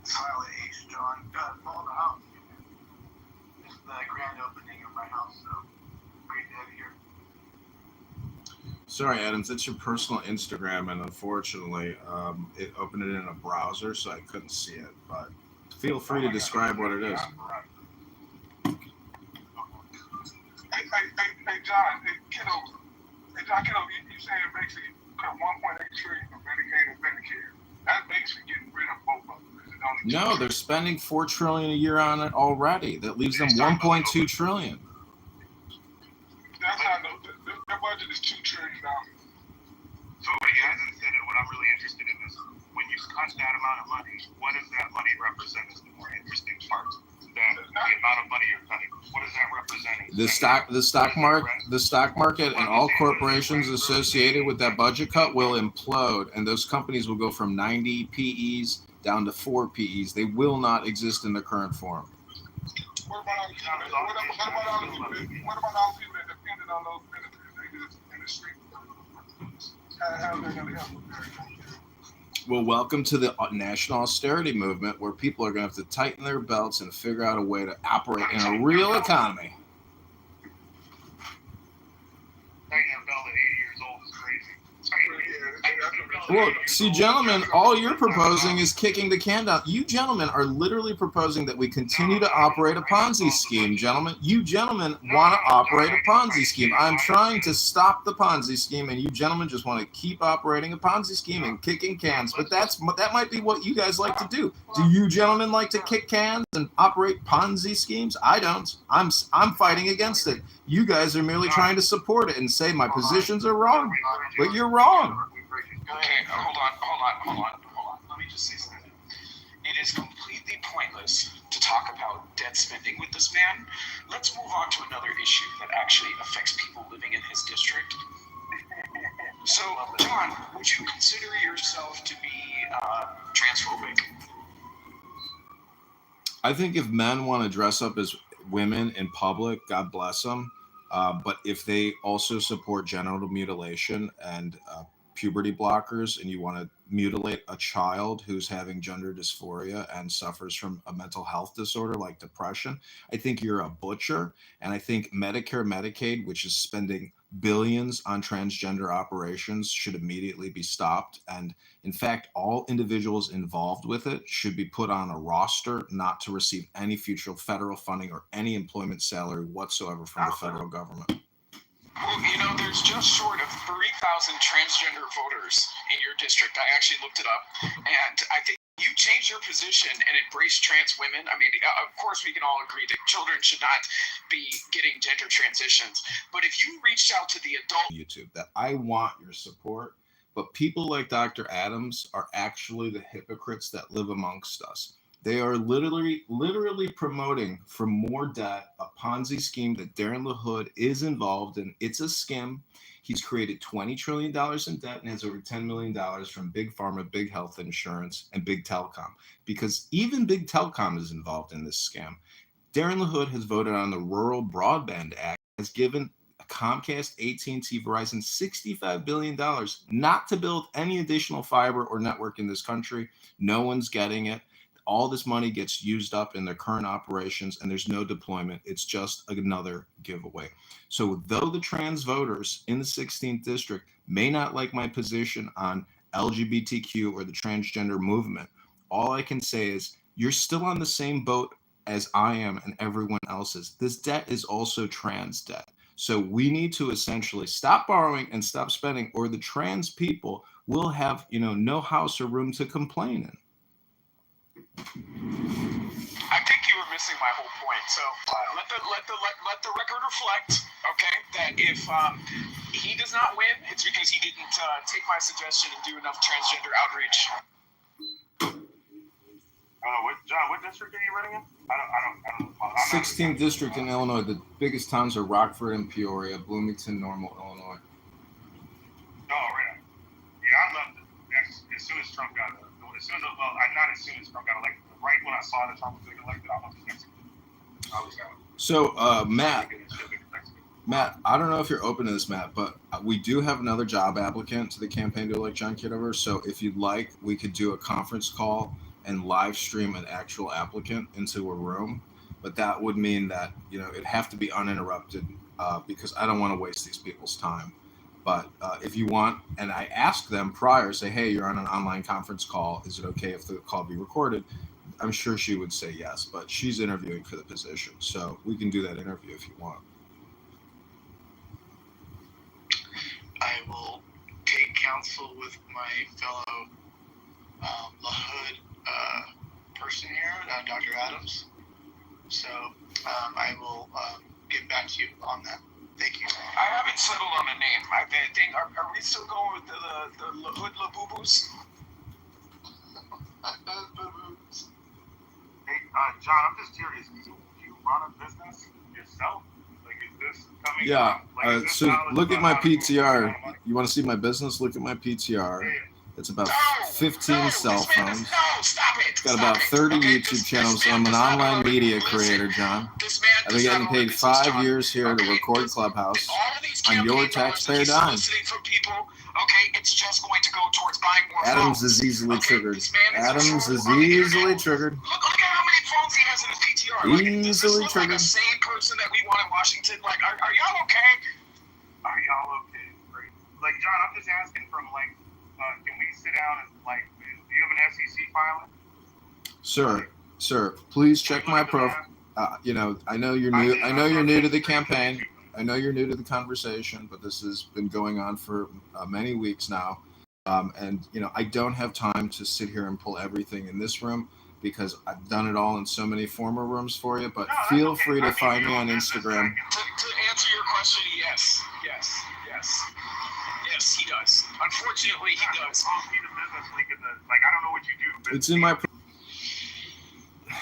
[SPEAKER 2] silent H, John, follow the house. It's the grand opening of my house, so great to have you here.
[SPEAKER 1] Sorry, Adams, it's your personal Instagram, and unfortunately, it opened it in a browser, so I couldn't see it. But feel free to describe what it is.
[SPEAKER 3] Hey, John, Kitover, you saying basically cut 1.8 trillion for Medicaid and Medicare. That basically getting rid of both of them.
[SPEAKER 1] No, they're spending $4 trillion a year on it already. That leaves them $1.2 trillion.
[SPEAKER 3] That's how their budget is $2 trillion.
[SPEAKER 6] So he hasn't said it. What I'm really interested in is when you cut that amount of money, what does that money represent as the more interesting part? The amount of money you're cutting. What does that represent?
[SPEAKER 1] The stock market and all corporations associated with that budget cut will implode, and those companies will go from 90 PEs down to 4 PEs. They will not exist in their current form.
[SPEAKER 3] What about all the people that depended on those benefits? They just How's that going to help America?
[SPEAKER 1] Well, welcome to the national austerity movement, where people are going to have to tighten their belts and figure out a way to operate in a real economy.
[SPEAKER 6] Tightening a belt at 80 years old is crazy.
[SPEAKER 1] Well, see, gentlemen, all you're proposing is kicking the can down. You gentlemen are literally proposing that we continue to operate a Ponzi scheme, gentlemen. You gentlemen want to operate a Ponzi scheme. I'm trying to stop the Ponzi scheme, and you gentlemen just want to keep operating a Ponzi scheme and kicking cans. But that might be what you guys like to do. Do you gentlemen like to kick cans and operate Ponzi schemes? I don't. I'm fighting against it. You guys are merely trying to support it and say my positions are wrong, but you're wrong.
[SPEAKER 5] Okay, hold on. Let me just say something. It is completely pointless to talk about debt spending with this man. Let's move on to another issue that actually affects people living in his district. So, John, would you consider yourself to be transphobic?
[SPEAKER 1] I think if men want to dress up as women in public, God bless them. But if they also support genital mutilation and puberty blockers, and you want to mutilate a child who's having gender dysphoria and suffers from a mental health disorder like depression, I think you're a butcher. And I think Medicare, Medicaid, which is spending billions on transgender operations, should immediately be stopped. And in fact, all individuals involved with it should be put on a roster not to receive any future federal funding or any employment salary whatsoever from the federal government.
[SPEAKER 5] Well, there's just short of 3,000 transgender voters in your district. I actually looked it up, and I think you change your position and embrace trans women. I mean, of course, we can all agree that children should not be getting gender transitions. But if you reached out to the adult
[SPEAKER 1] YouTube, that I want your support, but people like Dr. Adams are actually the hypocrites that live amongst us. They are literally promoting for more debt, a Ponzi scheme that Darren LaHood is involved in. It's a scam. He's created $20 trillion in debt and has over $10 million from Big Pharma, Big Health Insurance, and Big Telecom, because even Big Telecom is involved in this scam. Darren LaHood has voted on the Rural Broadband Act, has given Comcast, AT&T, Verizon $65 billion not to build any additional fiber or network in this country. No one's getting it. All this money gets used up in their current operations, and there's no deployment. It's just another giveaway. So though the trans voters in the 16th district may not like my position on LGBTQ or the transgender movement, all I can say is you're still on the same boat as I am and everyone else is. This debt is also trans debt. So we need to essentially stop borrowing and stop spending, or the trans people will have, no house or room to complain in.
[SPEAKER 5] I think you were missing my whole point. So let the record reflect, okay, that if he does not win, it's because he didn't take my suggestion and do enough transgender outreach.
[SPEAKER 6] John, what district are you running in? I don't.
[SPEAKER 1] 16th district in Illinois. The biggest towns are Rockford and Peoria, Bloomington, Normal, Illinois.
[SPEAKER 6] Oh, right. Yeah, I loved it. As soon as Trump got elected, not as soon as Trump got elected, but right when I saw that Trump was getting elected, I went to Mexico.
[SPEAKER 1] So, Matt, I don't know if you're open to this, Matt, but we do have another job applicant to the campaign to elect John Kitover. So if you'd like, we could do a conference call and live stream an actual applicant into a room. But that would mean that, it'd have to be uninterrupted because I don't want to waste these people's time. But if you want, and I asked them prior, say, hey, you're on an online conference call. Is it okay if the call be recorded? I'm sure she would say yes, but she's interviewing for the position. So we can do that interview if you want.
[SPEAKER 2] I will take counsel with my fellow LaHood person here, Dr. Adams. So I will get back to you on that. Thank you.
[SPEAKER 5] I haven't settled on a name. I think are we still going with the LaHood LaBoo-Boos?
[SPEAKER 6] Hey, John, I'm just curious. Do you run a business yourself? Like, is this coming?
[SPEAKER 1] Yeah. So look at my PTR.
[SPEAKER 6] PTR.
[SPEAKER 1] You want to see my business? Look at my PTR.
[SPEAKER 6] Yeah.
[SPEAKER 1] It's about 15 cell phones.
[SPEAKER 5] Stop it.
[SPEAKER 1] Got about 30 YouTube channels. I'm an online media creator, John. I've been getting paid 5 years here to record Clubhouse.
[SPEAKER 5] campaign
[SPEAKER 1] your
[SPEAKER 5] dollars that
[SPEAKER 1] taxpayer
[SPEAKER 5] he's
[SPEAKER 1] dime.
[SPEAKER 5] soliciting from people, okay, it's just going to go towards buying more
[SPEAKER 1] Adams
[SPEAKER 5] phones.
[SPEAKER 1] is easily
[SPEAKER 5] Okay,
[SPEAKER 1] triggered.
[SPEAKER 5] this man is
[SPEAKER 1] Adams
[SPEAKER 5] a
[SPEAKER 1] is
[SPEAKER 5] troll on the
[SPEAKER 1] easily
[SPEAKER 5] internet.
[SPEAKER 1] triggered.
[SPEAKER 5] Look at how many phones he has in his PTR. Like, does this
[SPEAKER 1] Easily
[SPEAKER 5] look like a
[SPEAKER 1] triggered.
[SPEAKER 5] sane person that we want in Washington? Like, are y'all okay?
[SPEAKER 6] Are y'all okay? Great. Like, John, I'm just asking from, like, can we sit down and, like, do you have an SEC filing?
[SPEAKER 1] Sir, please check my profile. You know, I know you're new. I know you're new to the campaign. I know you're new to the conversation, but this has been going on for many weeks now. And, you know, I don't have time to sit here and pull everything in this room because I've done it all in so many former rooms for you. But feel free to find me on Instagram.
[SPEAKER 5] To answer your question, yes, he does. Unfortunately, he does.
[SPEAKER 6] Like, I don't know what you do.
[SPEAKER 1] It's in my.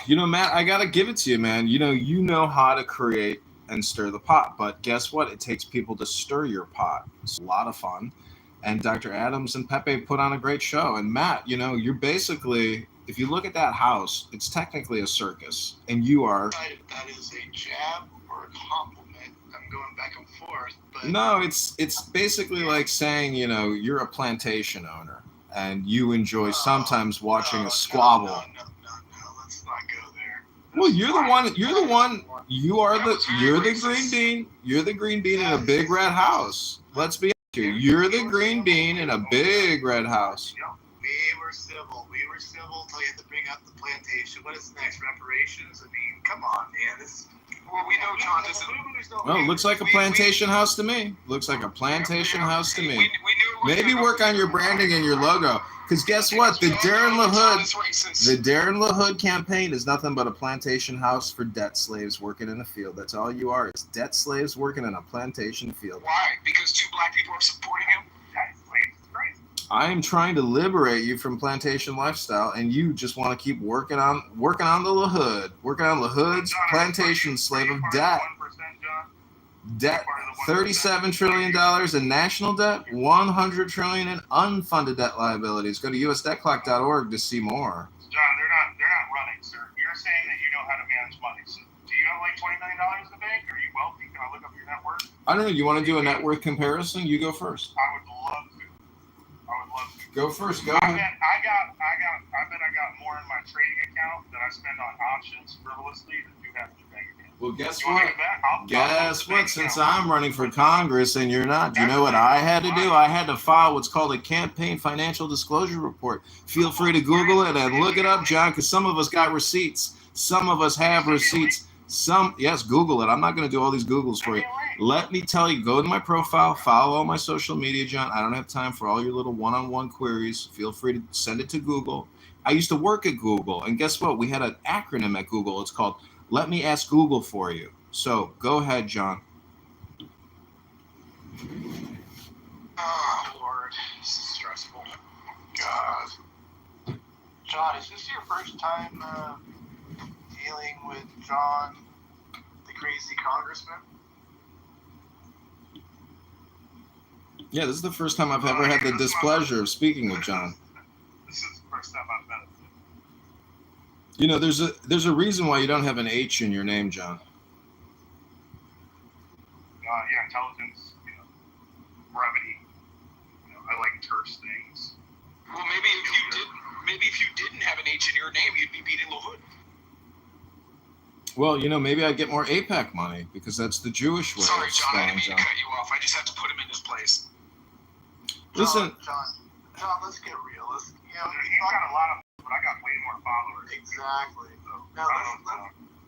[SPEAKER 1] You know, Matt, I gotta give it to you, man. You know how to create and stir the pot, but guess what? It takes people to stir your pot. It's a lot of fun. And Dr. Adams and Pepe put on a great show. And Matt, you know, you're basically, if you look at that house, it's technically a circus, and you are.
[SPEAKER 2] That is a jab or a compliment. I'm going back and forth, but
[SPEAKER 1] No, it's basically like saying, you know, you're a plantation owner and you enjoy sometimes watching a squabble.
[SPEAKER 2] No. Let's not go there.
[SPEAKER 1] Well, you're the one. You're the green bean. You're the green bean in a big red house. Let's be honest here. You're the green bean in a big red house.
[SPEAKER 2] We were civil until you had to bring up the plantation. What is next? Reparations? I mean, come on, man.
[SPEAKER 5] Well, we know John doesn't.
[SPEAKER 1] Oh, looks like a plantation house to me. Looks like a plantation house to
[SPEAKER 5] We
[SPEAKER 1] me.
[SPEAKER 5] knew it was
[SPEAKER 1] Maybe
[SPEAKER 5] gonna-
[SPEAKER 1] work on your branding and your logo. Because guess what? The Darren LaHood campaign is nothing but a plantation house for debt slaves working in a field. That's all you are. It's debt slaves working in a plantation field.
[SPEAKER 5] Why? Because 2 black people are supporting him?
[SPEAKER 1] I am trying to liberate you from plantation lifestyle, and you just want to keep working on the LaHood, working on LaHood's plantation slave of debt. Debt, $37 trillion in national debt, $100 trillion in unfunded debt liabilities. Go to usdebtclock.org to see more.
[SPEAKER 6] John, they're not running, sir. You're saying that you know how to manage money. So, do you have like $20 million in the bank? Are you wealthy? Can I look up your net worth?
[SPEAKER 1] I don't know. You want to do a net worth comparison? You go first.
[SPEAKER 6] I would love to.
[SPEAKER 1] Go first. Go
[SPEAKER 6] I
[SPEAKER 1] ahead.
[SPEAKER 6] bet I got more in my trading account that I spend on options frivolously than you have in your bank account.
[SPEAKER 1] Well, guess
[SPEAKER 6] You want
[SPEAKER 1] what?
[SPEAKER 6] me to bet?
[SPEAKER 1] Guess what? Since I'm running for Congress and you're not, do you know what I had to do? I had to file what's called a campaign financial disclosure report. Feel free to Google it and look it up, John, because some of us got receipts. Some of us have receipts. Yes, Google it. I'm not going to do all these Googles for you. Let me tell you, go to my profile, follow all my social media, John. I don't have time for all your little one-on-one queries. Feel free to send it to Google. I used to work at Google, and guess what? We had an acronym at Google. It's called Let Me Ask Google For You. So go ahead, John.
[SPEAKER 2] Oh, Lord. This is stressful. God. John, is this your first time dealing with John, the crazy congressman?
[SPEAKER 1] Yeah, this is the first time I've ever had the displeasure of speaking with John.
[SPEAKER 6] This is the first time I've met him.
[SPEAKER 1] You know, there's a reason why you don't have an H in your name, John.
[SPEAKER 6] Yeah, intelligence, brevity. I like terse things.
[SPEAKER 5] Well, maybe if you didn't have an H in your name, you'd be beating LaHood.
[SPEAKER 1] Well, maybe I get more AIPAC money because that's the Jewish way
[SPEAKER 5] Sorry,
[SPEAKER 1] of
[SPEAKER 5] John, I didn't
[SPEAKER 1] spelling
[SPEAKER 5] mean to cut you off. I just had to put him in his place.
[SPEAKER 1] Listen,
[SPEAKER 2] John, let's get real.
[SPEAKER 6] He's got a lot of, but I got way more followers.
[SPEAKER 2] Exactly.
[SPEAKER 6] So,
[SPEAKER 2] Now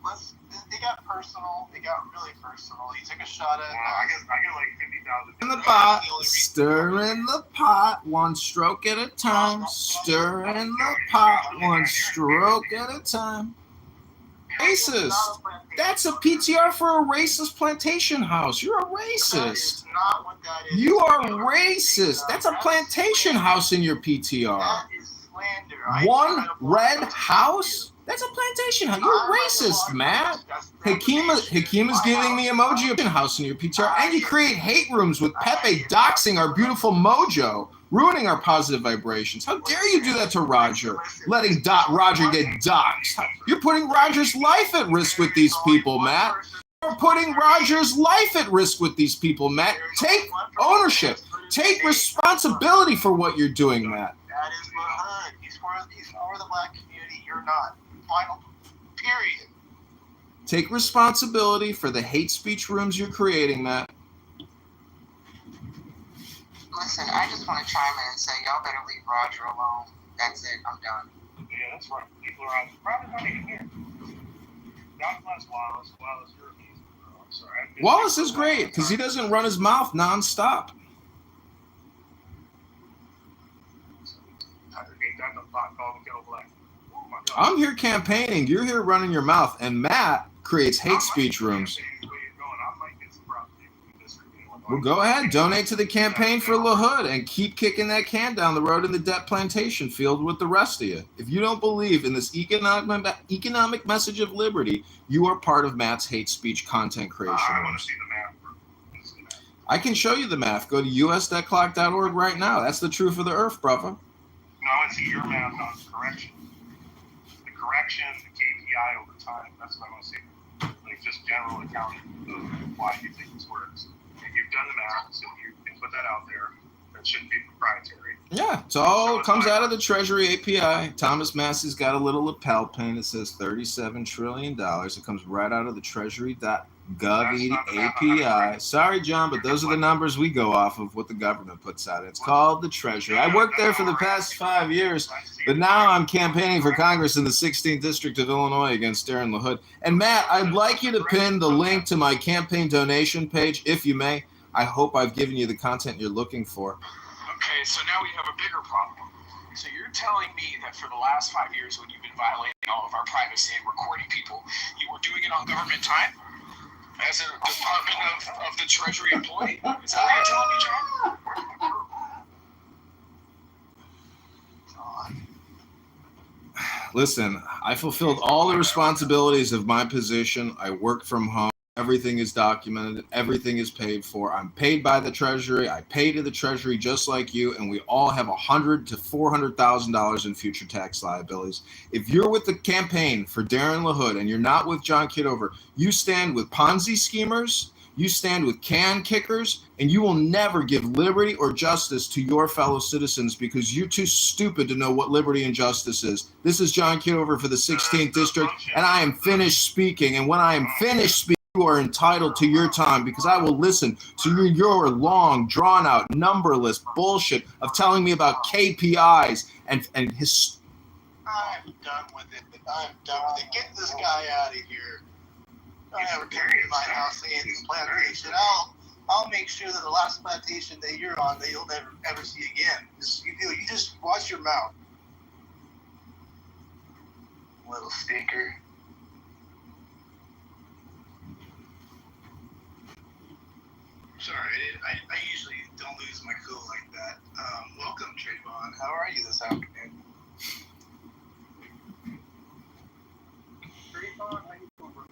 [SPEAKER 2] let's. It got personal. It got really personal. He took a shot at.
[SPEAKER 6] I get like 50,000.
[SPEAKER 1] in the pot, stir in the pot, one stroke at a time. Stir in the pot, one stroke at a time. Racist. That's a PTR for a racist plantation house. You're a racist.
[SPEAKER 2] Not what that is.
[SPEAKER 1] You are racist. That's a plantation house in your PTR.
[SPEAKER 2] That is slander.
[SPEAKER 1] One red house? That's a plantation house. You're racist, Matt. Hakima's giving me emoji of house in your PTR, and you create hate rooms with Pepe doxing our beautiful mojo, ruining our positive vibrations. How dare you do that to Roger? Letting Roger get doxed. You're putting Roger's life at risk with these people, Matt. You're putting Roger's life at risk with these people, Matt. Take ownership. Take responsibility for what you're doing, Matt.
[SPEAKER 2] That is the hood. He's for the black community. You're not. Final. Period.
[SPEAKER 1] Take responsibility for the hate speech rooms you're creating, Matt.
[SPEAKER 4] Listen, I just want to chime in and say, y'all better leave Roger alone. That's it. I'm done.
[SPEAKER 6] Yeah, that's right. People are out. Probably not even here. God bless Wallace. Wallace, you're amazing, bro. I'm sorry.
[SPEAKER 1] Wallace is great because he doesn't run his mouth nonstop. I'm here campaigning. You're here running your mouth, and Matt creates hate speech rooms. Well, go ahead. Donate to the campaign for LaHood and keep kicking that can down the road in the debt plantation field with the rest of you. If you don't believe in this economic message of liberty, you are part of Matt's hate speech content creation.
[SPEAKER 6] I want to see the math.
[SPEAKER 1] I can show you the math. Go to us.clock.org right now. That's the truth of the earth, brother.
[SPEAKER 6] No, I want to see your math on correction. The correction, the KPI over time. That's what I want to see. Like just general accounting of why you think this works. And you've done the math, so you can put that out there. That shouldn't be proprietary.
[SPEAKER 1] Yeah, it's all comes out of the Treasury API. Thomas Massey's got a little lapel pin that says $37 trillion. It comes right out of the Treasury.gov API. Sorry, John, but those are the numbers we go off of, what the government puts out. It's called the Treasury. I worked there for the past 5 years, but now I'm campaigning for Congress in the 16th District of Illinois against Darren LaHood. And Matt, I'd like you to pin the link to my campaign donation page, if you may. I hope I've given you the content you're looking for.
[SPEAKER 5] Okay, so now we have a bigger problem. So you're telling me that for the last 5 years when you've been violating all of our privacy and recording people, you were doing it on government time? As a Department of the Treasury employee? Is that what you're telling me, John?
[SPEAKER 1] Listen, I fulfilled all the responsibilities of my position. I work from home. Everything is documented. Everything is paid for. I'm paid by the Treasury. I pay to the Treasury just like you, and we all have $100,000 to $400,000 in future tax liabilities. If you're with the campaign for Darren LaHood and you're not with John Kitover, you stand with Ponzi schemers, you stand with can kickers, and you will never give liberty or justice to your fellow citizens because you're too stupid to know what liberty and justice is. This is John Kitover for the 16th District, and I am finished speaking. And when I am finished speaking, you are entitled to your time because I will listen to your long, drawn-out, numberless bullshit of telling me about KPIs and his.
[SPEAKER 2] I'm done with it. I'm done with it. Get this guy out of here. Don't ever come to my house and the plantation. I'll make sure that the last plantation that you're on that you'll never ever see again. You just watch your mouth. Little stinker. Sorry, I usually don't lose my cool like that. Welcome, Trayvon. How are you this afternoon?
[SPEAKER 6] Trayvon, how you doing, bro?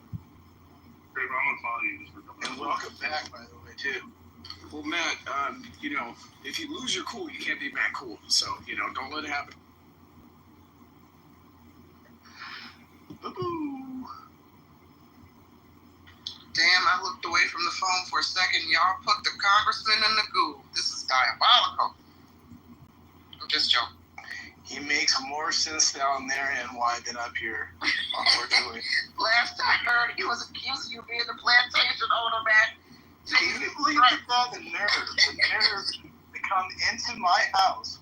[SPEAKER 6] Trayvon, I'm gonna follow you just for a couple.
[SPEAKER 2] And welcome back, by the way, too.
[SPEAKER 5] Well, Matt, if you lose your cool, you can't be Matt cool. So, don't let it happen.
[SPEAKER 2] Boo-boo.
[SPEAKER 4] Damn, I looked away from the phone for a second. Y'all put the congressman in the goo. This is diabolical. I'm just joking.
[SPEAKER 2] He makes more sense down there in NY than up here, unfortunately.
[SPEAKER 4] Last I heard, he was accusing you of being the plantation owner, man.
[SPEAKER 2] Can you believe that? The nerve to come into my house,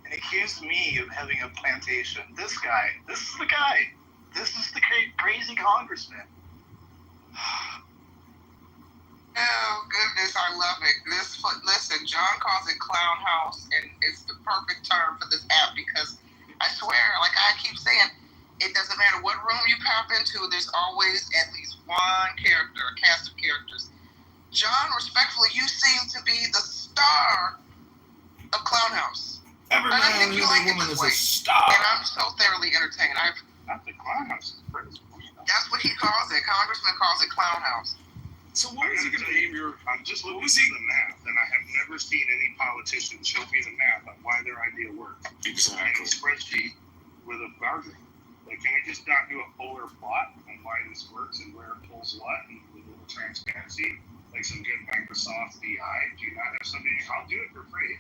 [SPEAKER 2] and accuse me of having a plantation. This is the guy. This is the crazy congressman.
[SPEAKER 4] Oh, goodness, I love it. Listen, John calls it Clown House, and it's the perfect term for this app because I swear, like I keep saying, it doesn't matter what room you pop into, there's always at least one character, a cast of characters. John, respectfully, you seem to be the star of Clown House.
[SPEAKER 1] Every
[SPEAKER 4] and I
[SPEAKER 1] man
[SPEAKER 4] think you
[SPEAKER 1] and
[SPEAKER 4] like
[SPEAKER 1] every
[SPEAKER 4] it
[SPEAKER 1] woman
[SPEAKER 4] this
[SPEAKER 1] is a
[SPEAKER 4] way.
[SPEAKER 1] star.
[SPEAKER 4] And I'm so thoroughly entertained.
[SPEAKER 6] Not the Clown House.
[SPEAKER 4] That's what he calls it. Congressman calls it Clown House.
[SPEAKER 5] So what is he going to name your...
[SPEAKER 6] I'm just looking at the math, and I have never seen any politician show me the math on why their idea worked.
[SPEAKER 5] Exactly.
[SPEAKER 6] A spreadsheet with a bar graph. Like, can we just not do a polar plot on why this works and where it pulls what and with a little transparency? Like some good Microsoft BI. Do you not have something? I'll do it for free.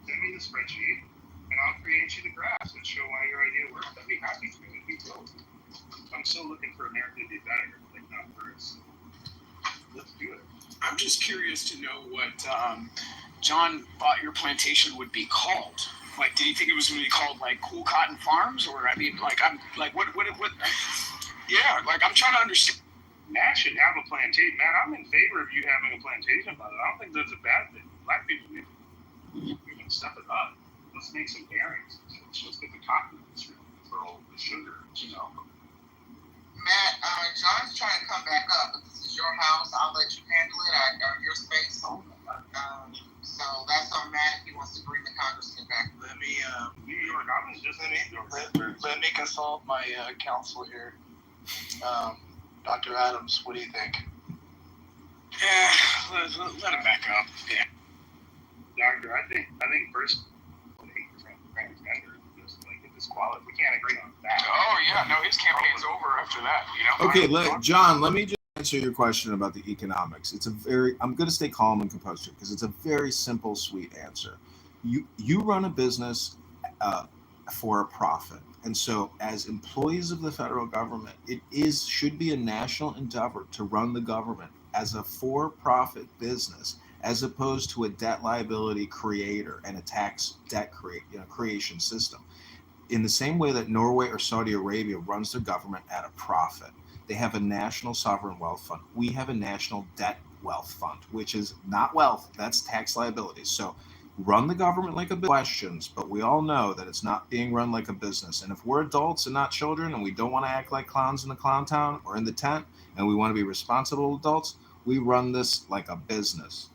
[SPEAKER 6] Send me the spreadsheet, and I'll create you the graphs and show why your idea works. I'd be happy to. It'd be cool. I'm still looking for America to be better, like not worse. Let's do it.
[SPEAKER 5] I'm just curious to know what John thought your plantation would be called. Like, did you think it was going to be called like Cool Cotton Farms, or I mean, like, I'm like, what? Yeah, like, I'm trying to understand.
[SPEAKER 6] Matt should have a plantation. Man, I'm in favor of you having a plantation, but I don't think that's a bad thing. Black people need we can step it up. Let's make some bearings. Let's get the cotton industry for all the sugar, you know.
[SPEAKER 4] Matt, John's trying to come back up, but this is your house. I'll let you handle it. Or your space. So that's on Matt. He wants to bring the congressman back.
[SPEAKER 2] Let me
[SPEAKER 6] New York, I was just in New York.
[SPEAKER 2] let me consult my counsel here. Dr. Adams, what do you think?
[SPEAKER 5] Yeah, let him back up. Yeah.
[SPEAKER 6] Doctor, I think first 8% transgender is like a disqualify. We can't agree on that.
[SPEAKER 5] Oh yeah, no, his campaign's over after that. You know.
[SPEAKER 1] Okay, John, let me just answer your question about the economics. I'm going to stay calm and composed here because it's a very simple, sweet answer. You run a business for a profit. And so as employees of the federal government, should be a national endeavor to run the government as a for-profit business, as opposed to a debt liability creator and a tax debt creation system. In the same way that Norway or Saudi Arabia runs their government at a profit, they have a national sovereign wealth fund. We have a national debt wealth fund, which is not wealth, that's tax liabilities. So run the government like a questions, but we all know that it's not being run like a business. And if we're adults and not children, and we don't want to act like clowns in the clown town or in the tent, and we want to be responsible adults, we run this like a business.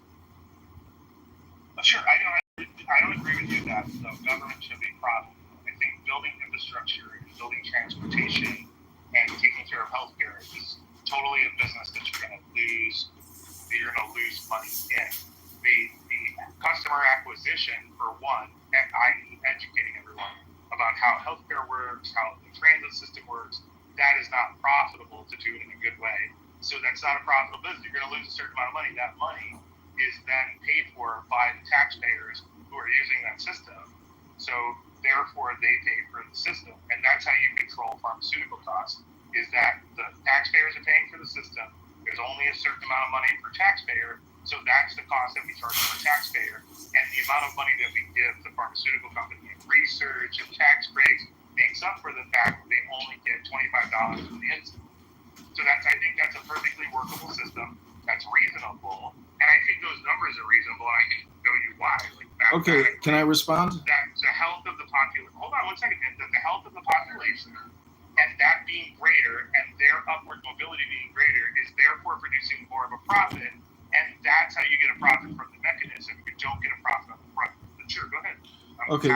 [SPEAKER 6] Sure, I don't agree with you that the government should be profitable. I think building infrastructure and building transportation and taking care of healthcare is totally a business that you're going to lose money in. The customer acquisition, for one, i.e. educating everyone about how healthcare works, how the transit system works, that is not profitable to do it in a good way. So that's not a profitable business. You're going to lose a certain amount of money. That money is then paid for by the taxpayers who are using that system. So therefore, they pay for the system. And that's how you control pharmaceutical costs, is that the taxpayers are paying for the system. There's only a certain amount of money per taxpayer. So that's the cost that we charge per taxpayer. And the amount of money that we give the pharmaceutical company in research and tax breaks makes up for the fact that they only get $25 for the insulin. So I think that's a perfectly workable system. That's reasonable. And I think those numbers are reasonable, and I can show you why.
[SPEAKER 1] Okay, can I respond?
[SPEAKER 6] That the health of the population, hold on one second, that the health of the population and that being greater and their upward mobility being greater is therefore producing more of a profit. And that's how you get a profit from the mechanism. You don't get a profit on the front. But sure, go ahead.
[SPEAKER 1] Okay,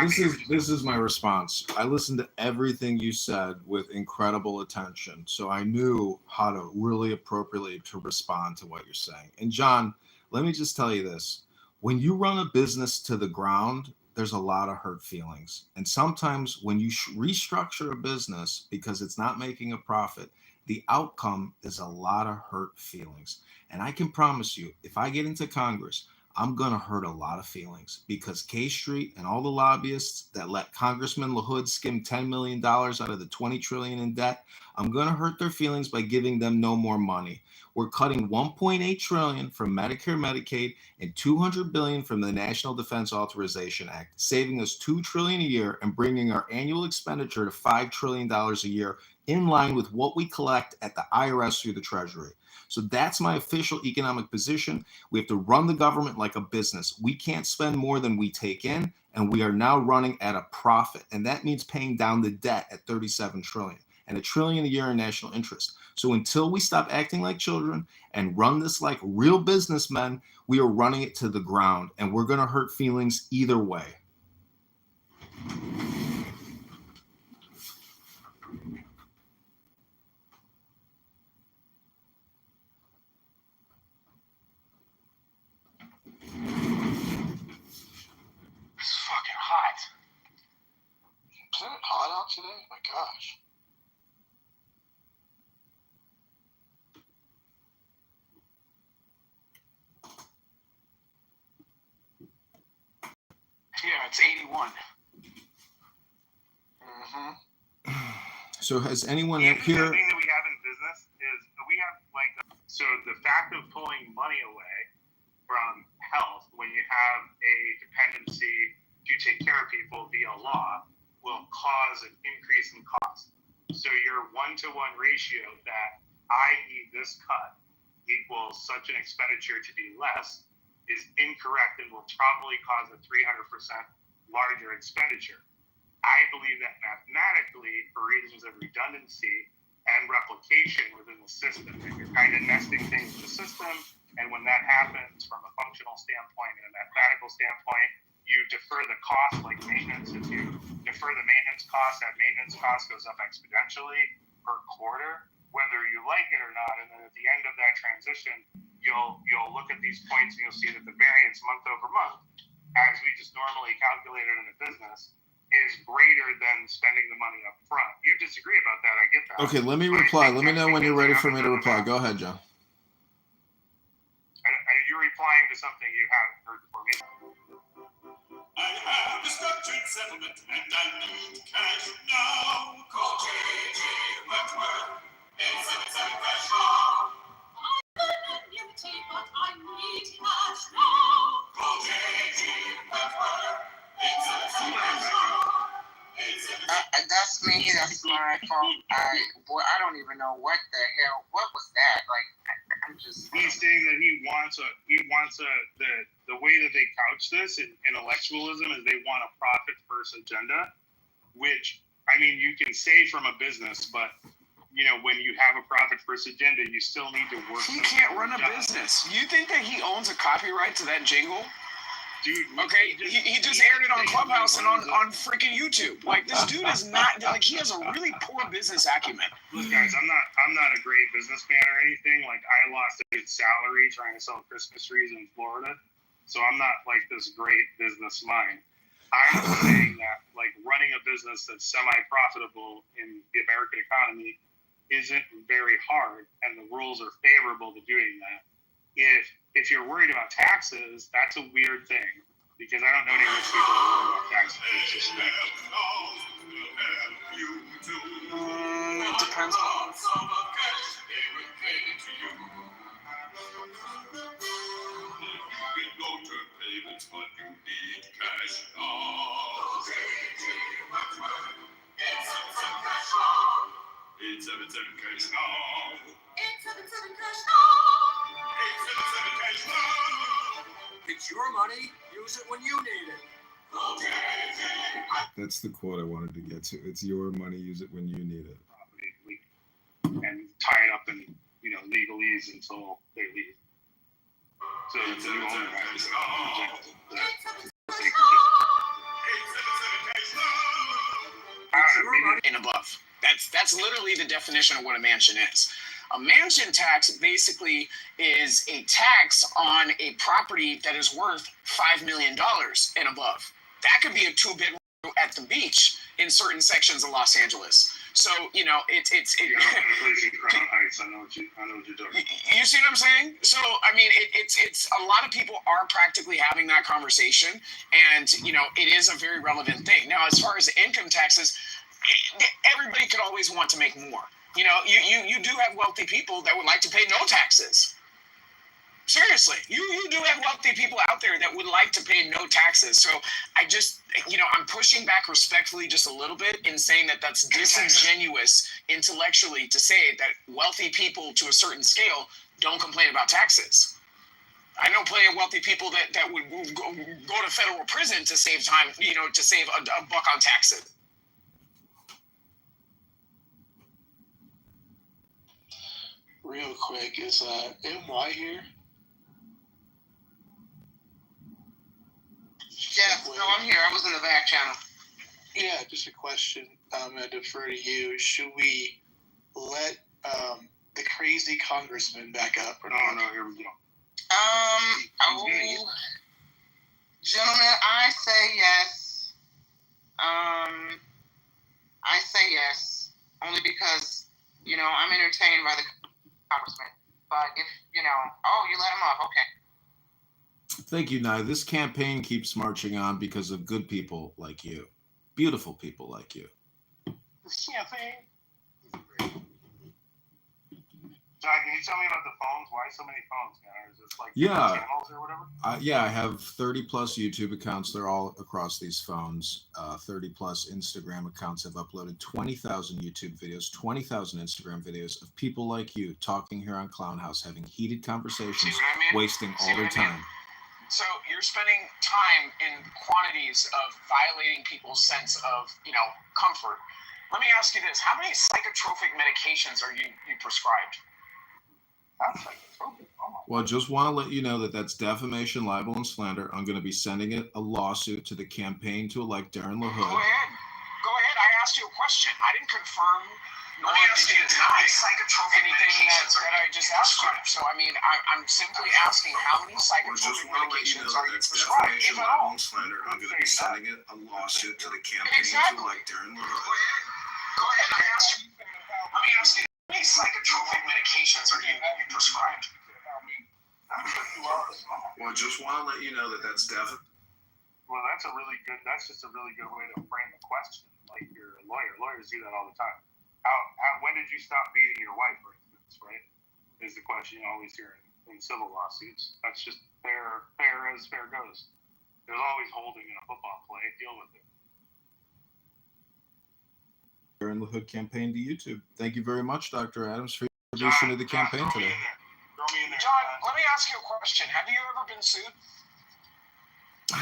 [SPEAKER 1] this is my response. I listened to everything you said with incredible attention, so I knew how to really appropriately to respond to what you're saying. And John, let me just tell you this. When you run a business to the ground, there's a lot of hurt feelings. And sometimes when you restructure a business because it's not making a profit, the outcome is a lot of hurt feelings. And I can promise you, if I get into Congress, I'm going to hurt a lot of feelings because K Street and all the lobbyists that let Congressman LaHood skim $10 million out of the $20 trillion in debt, I'm going to hurt their feelings by giving them no more money. We're cutting $1.8 trillion from Medicare, Medicaid, and $200 billion from the National Defense Authorization Act, saving us $2 trillion a year and bringing our annual expenditure to $5 trillion a year, in line with what we collect at the IRS through the Treasury. So that's my official economic position. We have to run the government like a business. We can't spend more than we take in, and we are now running at a profit. And that means paying down the debt at $37 trillion and $1 trillion a year in national interest. So until we stop acting like children and run this like real businessmen, we are running it to the ground, and we're going to hurt feelings either way.
[SPEAKER 2] It's fucking hot. Isn't it hot out today? My gosh.
[SPEAKER 5] one.
[SPEAKER 4] Mm-hmm.
[SPEAKER 1] So has anyone
[SPEAKER 6] The
[SPEAKER 1] here?
[SPEAKER 6] thing that we have in business is we have so the fact of pulling money away from health when you have a dependency to take care of people via law will cause an increase in cost. So your 1-to-1 ratio that I need this cut equals such an expenditure to be less is incorrect and will probably cause a 300% larger expenditure. I believe that mathematically, for reasons of redundancy and replication within the system, that you're kind of nesting things in the system, and when that happens from a functional standpoint and a mathematical standpoint, you defer the cost like maintenance. If you defer the maintenance cost, that maintenance cost goes up exponentially per quarter, whether you like it or not. And then at the end of that transition, you'll look at these points and you'll see that the variance month over month, as we just normally calculate it in a business, is greater than spending the money up front. You disagree about that, I get that.
[SPEAKER 1] Okay, let me reply. Let me know when you're ready for me to reply. Go ahead, Joe.
[SPEAKER 6] You're replying to something you haven't heard before.
[SPEAKER 7] I have a structured settlement and I need cash now. Call J.J. Wentworth. It's a cash now. I'm an annuity, but I need cash now. Call J.J. Wentworth. It's a cash now.
[SPEAKER 4] That's me. That's my phone. I don't even know what the hell. What was that? Like, I'm just.
[SPEAKER 6] He's saying that he wants the way that they couch this in intellectualism is they want a profit first agenda, which I mean you can say from a business, but you know when you have a profit first agenda, you still need to work.
[SPEAKER 5] He can't run a business. You think that he owns a copyright to that jingle?
[SPEAKER 6] Dude,
[SPEAKER 5] okay, he just aired it on Clubhouse and on freaking YouTube. Like this dude is not like he has a really poor business acumen.
[SPEAKER 6] Look, guys, I'm not a great businessman or anything. Like I lost a good salary trying to sell Christmas trees in Florida, so I'm not like this great business mind. I'm saying that like running a business that's semi-profitable in the American economy isn't very hard, and the rules are favorable to doing that. If you're worried about taxes, that's a weird thing because I don't know any rich people who are worried about taxes. It's just
[SPEAKER 5] It depends.
[SPEAKER 7] It's 77 cash now. It's 77 cash now. 877 cash now. It's your money. Use it when you need it.
[SPEAKER 1] That's the quote I wanted to get to. It's your money. Use it when you need it.
[SPEAKER 6] And tie it up in legalese until they leave. So it's a new owner has to reject
[SPEAKER 5] and above. That's literally the definition of what a mansion is. A mansion tax basically is a tax on a property that is worth $5 million and above. That could be a 2-bedroom at the beach in certain sections of Los Angeles. So it's
[SPEAKER 6] Crown Heights. I know what you're doing.
[SPEAKER 5] You see what I'm saying? So I mean, it's a lot of people are practically having that conversation, and it is a very relevant thing. Now, as far as income taxes, everybody could always want to make more. You do have wealthy people that would like to pay no taxes. Seriously, you do have wealthy people out there that would like to pay no taxes. So I just, I'm pushing back respectfully just a little bit in saying that that's disingenuous intellectually to say that wealthy people to a certain scale don't complain about taxes. I know plenty of wealthy people that would go to federal prison to save time, to save a buck on taxes.
[SPEAKER 8] Real quick, is MY here?
[SPEAKER 4] Yes, no, I'm here. I was in the back channel.
[SPEAKER 8] Yeah, just a question. I'm going to defer to you. Should we let the crazy congressman back up or not?
[SPEAKER 6] No, here we go.
[SPEAKER 4] Gentlemen, I say yes. I say yes, only because, I'm entertained by the congressman. But if, you let him up, okay.
[SPEAKER 1] Thank you, Nye. This campaign keeps marching on because of good people like you. Beautiful people like you.
[SPEAKER 3] This campaign is great.
[SPEAKER 6] John, can you tell me about the phones? Why so many phones, man? Is this like
[SPEAKER 1] Yeah.
[SPEAKER 6] channels or whatever?
[SPEAKER 1] Yeah, I have 30 plus YouTube accounts. They're all across these phones. 30 plus Instagram accounts. I've uploaded 20,000 YouTube videos, 20,000 Instagram videos of people like you talking here on Clown House, having heated conversations,
[SPEAKER 5] See what I mean?
[SPEAKER 1] wasting
[SPEAKER 5] See
[SPEAKER 1] all their
[SPEAKER 5] what I mean?
[SPEAKER 1] time.
[SPEAKER 5] So you're spending time in quantities of violating people's sense of, comfort. Let me ask you this: how many psychotropic medications are you prescribed?
[SPEAKER 6] That's like oh my
[SPEAKER 1] Well, I just want to let you know that that's defamation, libel, and slander. I'm going to be sending it a lawsuit to the campaign to elect Darren
[SPEAKER 5] Go
[SPEAKER 1] LaHood.
[SPEAKER 5] ahead. Go ahead. I asked you a question. I didn't confirm nor did you deny anything that I just asked you. So, I mean, I'm simply asking how many psychotropic medications are you prescribed, if at all?
[SPEAKER 1] Slander. I'm going to be sending it a lawsuit to the campaign to elect Darren LaHood.
[SPEAKER 5] Go ahead. I asked you. Let me ask you, how many psychotropic medications are you prescribed?
[SPEAKER 1] Well, I just want to let you know that that's definitely.
[SPEAKER 6] Well, that's just a really good way to frame a question. Like you're a lawyer. Lawyers do that all the time. When did you stop beating your wife, for instance, right? Is the question you always hear in civil lawsuits. That's just fair as fair goes. There's always holding in a football play. Deal with it.
[SPEAKER 1] Darren LaHood campaign to YouTube. Thank you very much, Dr. Adams, for your contribution to the campaign today.
[SPEAKER 6] Throw me in there.
[SPEAKER 5] John, let me ask you a question. Have you ever been sued?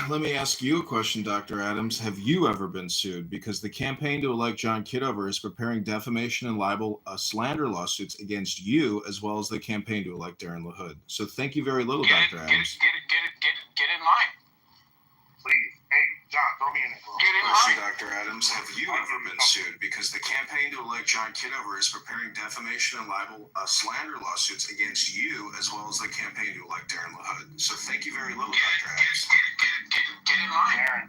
[SPEAKER 1] Let me ask you a question, Dr. Adams. Have you ever been sued? Because the campaign to elect John Kitover is preparing defamation and libel slander lawsuits against you, as well as the campaign to elect Darren LaHood. So thank you very little, Dr. Adams.
[SPEAKER 5] Get in line.
[SPEAKER 6] Please. Hey, John, throw me in there.
[SPEAKER 5] Get in
[SPEAKER 1] Question,
[SPEAKER 5] line.
[SPEAKER 1] Dr. Adams. Have you ever been sued? Because the campaign to elect John Kitover is preparing defamation and libel slander lawsuits against you, as well as the campaign to elect Darren LaHood. So thank you very little, Dr. Adams.
[SPEAKER 5] Get in line.
[SPEAKER 6] Darren,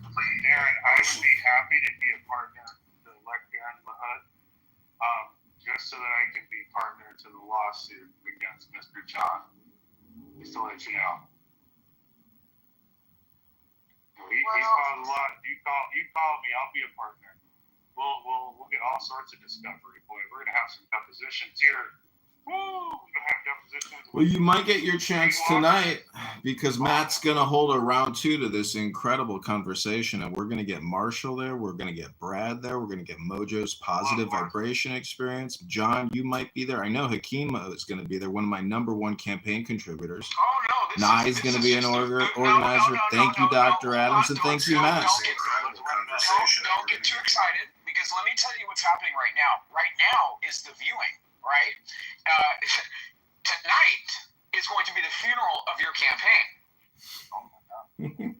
[SPEAKER 6] please, Darren, I would be happy to be a partner to elect Darren LaHood, just so that I can be partner to the lawsuit against Mr. John. Just to let you know. He caused a lot. You call me, I'll be a partner. We'll get all sorts of discovery, boy. We're gonna have some depositions here. Woo! We're gonna have depositions.
[SPEAKER 1] Well, you might get your chance tonight because Matt's going to hold a round two to this incredible conversation. And we're going to get Marshall there. We're going to get Brad there. We're going to get Mojo's positive vibration experience. John, you might be there. I know Hakeem is going to be there, one of my #1 campaign contributors.
[SPEAKER 5] Oh, no.
[SPEAKER 1] Nye's going to be an organizer. Thank you, Dr. Adams, and thank you, Matt.
[SPEAKER 5] Don't get too excited, because let me tell you what's happening right now. Right now is the viewing, right? Tonight is going to be the funeral of your campaign.
[SPEAKER 6] Oh my God.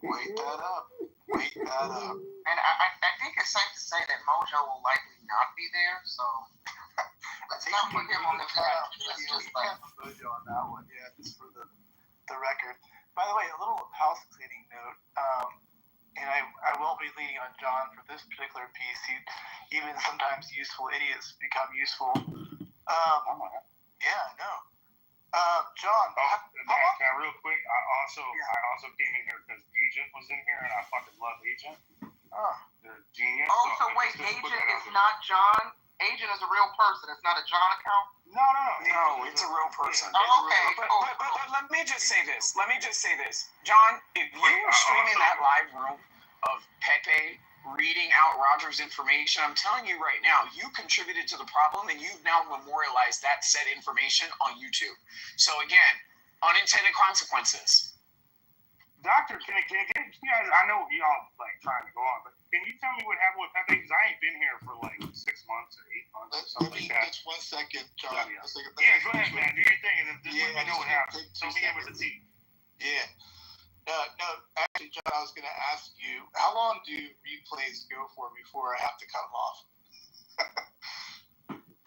[SPEAKER 4] Wait that up. And I think it's safe to say that Mojo will likely not be there, so let's not put him on the back. Let's just like
[SPEAKER 8] Mojo on that one, yeah, just for the record. By the way, a little house cleaning note, and I won't be leaning on John for this particular piece. Even sometimes useful idiots become useful. Yeah, I know. John,
[SPEAKER 6] Can I real quick? I also came in here because Agent was in here, and I fucking love Agent. They're genius.
[SPEAKER 4] oh, so wait, Agent is not John? Agent is a real person. It's not a John account?
[SPEAKER 5] No, it's a real person.
[SPEAKER 4] Oh, okay.
[SPEAKER 5] But let me just say this. John, if you were streaming that live room of Pepe reading out Roger's information, I'm telling you right now, you contributed to the problem, and you've now memorialized that said information on YouTube. So again, unintended consequences.
[SPEAKER 6] Doctor, can you guys, I know y'all like trying to go on, but can you tell me what happened with Pepe? Because I ain't been here for like 6 months or 8 months or something like that.
[SPEAKER 8] Just 1 second, John.
[SPEAKER 6] Yeah, go ahead, man. Do your thing, and then just let me know what happened. So me and with the team.
[SPEAKER 8] Yeah. No, actually, John, I was going to ask you, how long do replays go for before I have to cut them off?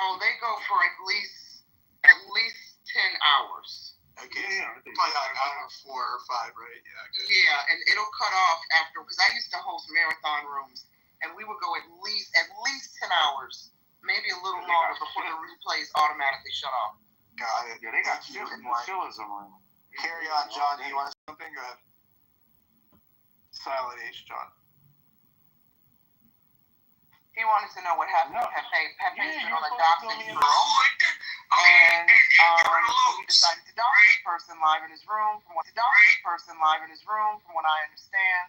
[SPEAKER 4] Oh, they go for at least 10 hours.
[SPEAKER 8] Okay,
[SPEAKER 6] Yeah,
[SPEAKER 8] so probably like hour 4 or 5, right? Yeah, good.
[SPEAKER 4] Yeah, and it'll cut off after, because I used to host marathon rooms, and we would go at least 10 hours, maybe a little longer before the replays automatically shut off.
[SPEAKER 8] Got it.
[SPEAKER 6] Yeah, they got chillism room.
[SPEAKER 8] Carry on, John. Do you want to Something good. Silent H, John.
[SPEAKER 4] He wanted to know what happened
[SPEAKER 8] No.
[SPEAKER 4] to Pepe's been on a
[SPEAKER 8] supposed to
[SPEAKER 4] doxing
[SPEAKER 8] tell me
[SPEAKER 4] probe. And so he decided to dox this person live in his room. From what I understand,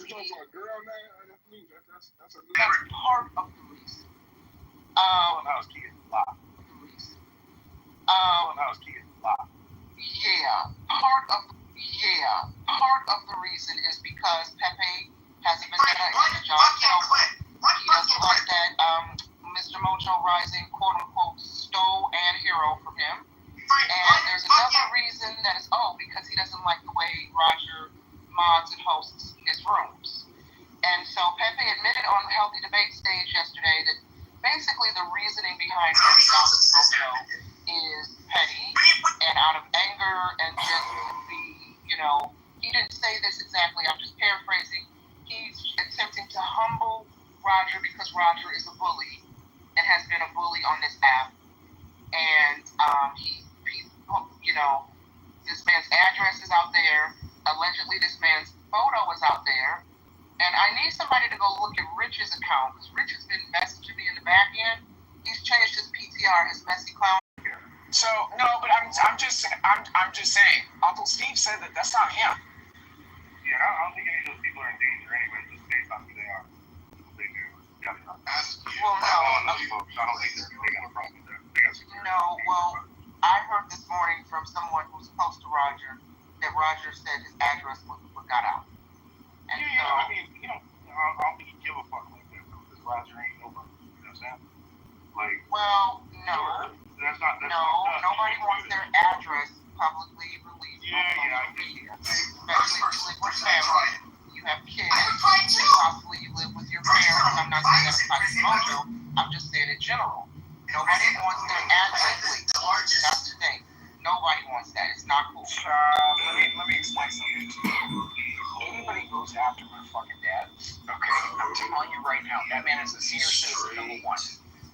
[SPEAKER 3] You're talking about a girl now? That's a new
[SPEAKER 4] that's part of the reason.
[SPEAKER 8] That was Keegan. Wow. That was Keegan. Wow.
[SPEAKER 4] Part of the reason is because Pepe hasn't been doing his job. He doesn't like that Mr. Mojo Rising, quote unquote, stole and hero from him. And there's another reason that is because he doesn't like the way Roger mods and hosts his rooms. And so Pepe admitted on the Healthy Debate stage yesterday that basically the reasoning behind him doxing Mojo is petty and out of anger and just he didn't say this exactly, I'm just paraphrasing. He's attempting to humble Roger because Roger is a bully and has been a bully on this app. And this man's address is out there. Allegedly, this man's photo is out there. And I need somebody to go look at Rich's account because Rich has been messaging me in the back end. He's changed his PTR, his messy clown.
[SPEAKER 5] So no, but I'm just saying. Uncle Steve said that that's not him.
[SPEAKER 6] Yeah, I don't think any of those people are in danger anyway, just based on who they are. They do. Yeah,
[SPEAKER 4] Well, no.
[SPEAKER 6] Folks, I don't think they got a problem with that. They got security.
[SPEAKER 4] No, well, I heard this morning from someone who's close to Roger that Roger said his address got out. And
[SPEAKER 6] Yeah,
[SPEAKER 4] so,
[SPEAKER 6] I mean, I don't think you give a fuck like that, because Roger ain't nobody. You know what I'm saying? Like,
[SPEAKER 4] well, no.
[SPEAKER 6] that's not
[SPEAKER 4] Nobody wants their address publicly released on social media. Especially if you live with family, you have kids, possibly you live with your parents. I'm not saying that's like Mojo, I'm just saying in general. Nobody wants their address leaked. That's the thing. Nobody wants that. It's not cool.
[SPEAKER 5] Let me explain something to you. Anybody goes after my fucking dad, okay? I'm telling you right now, that man is a senior citizen, number one.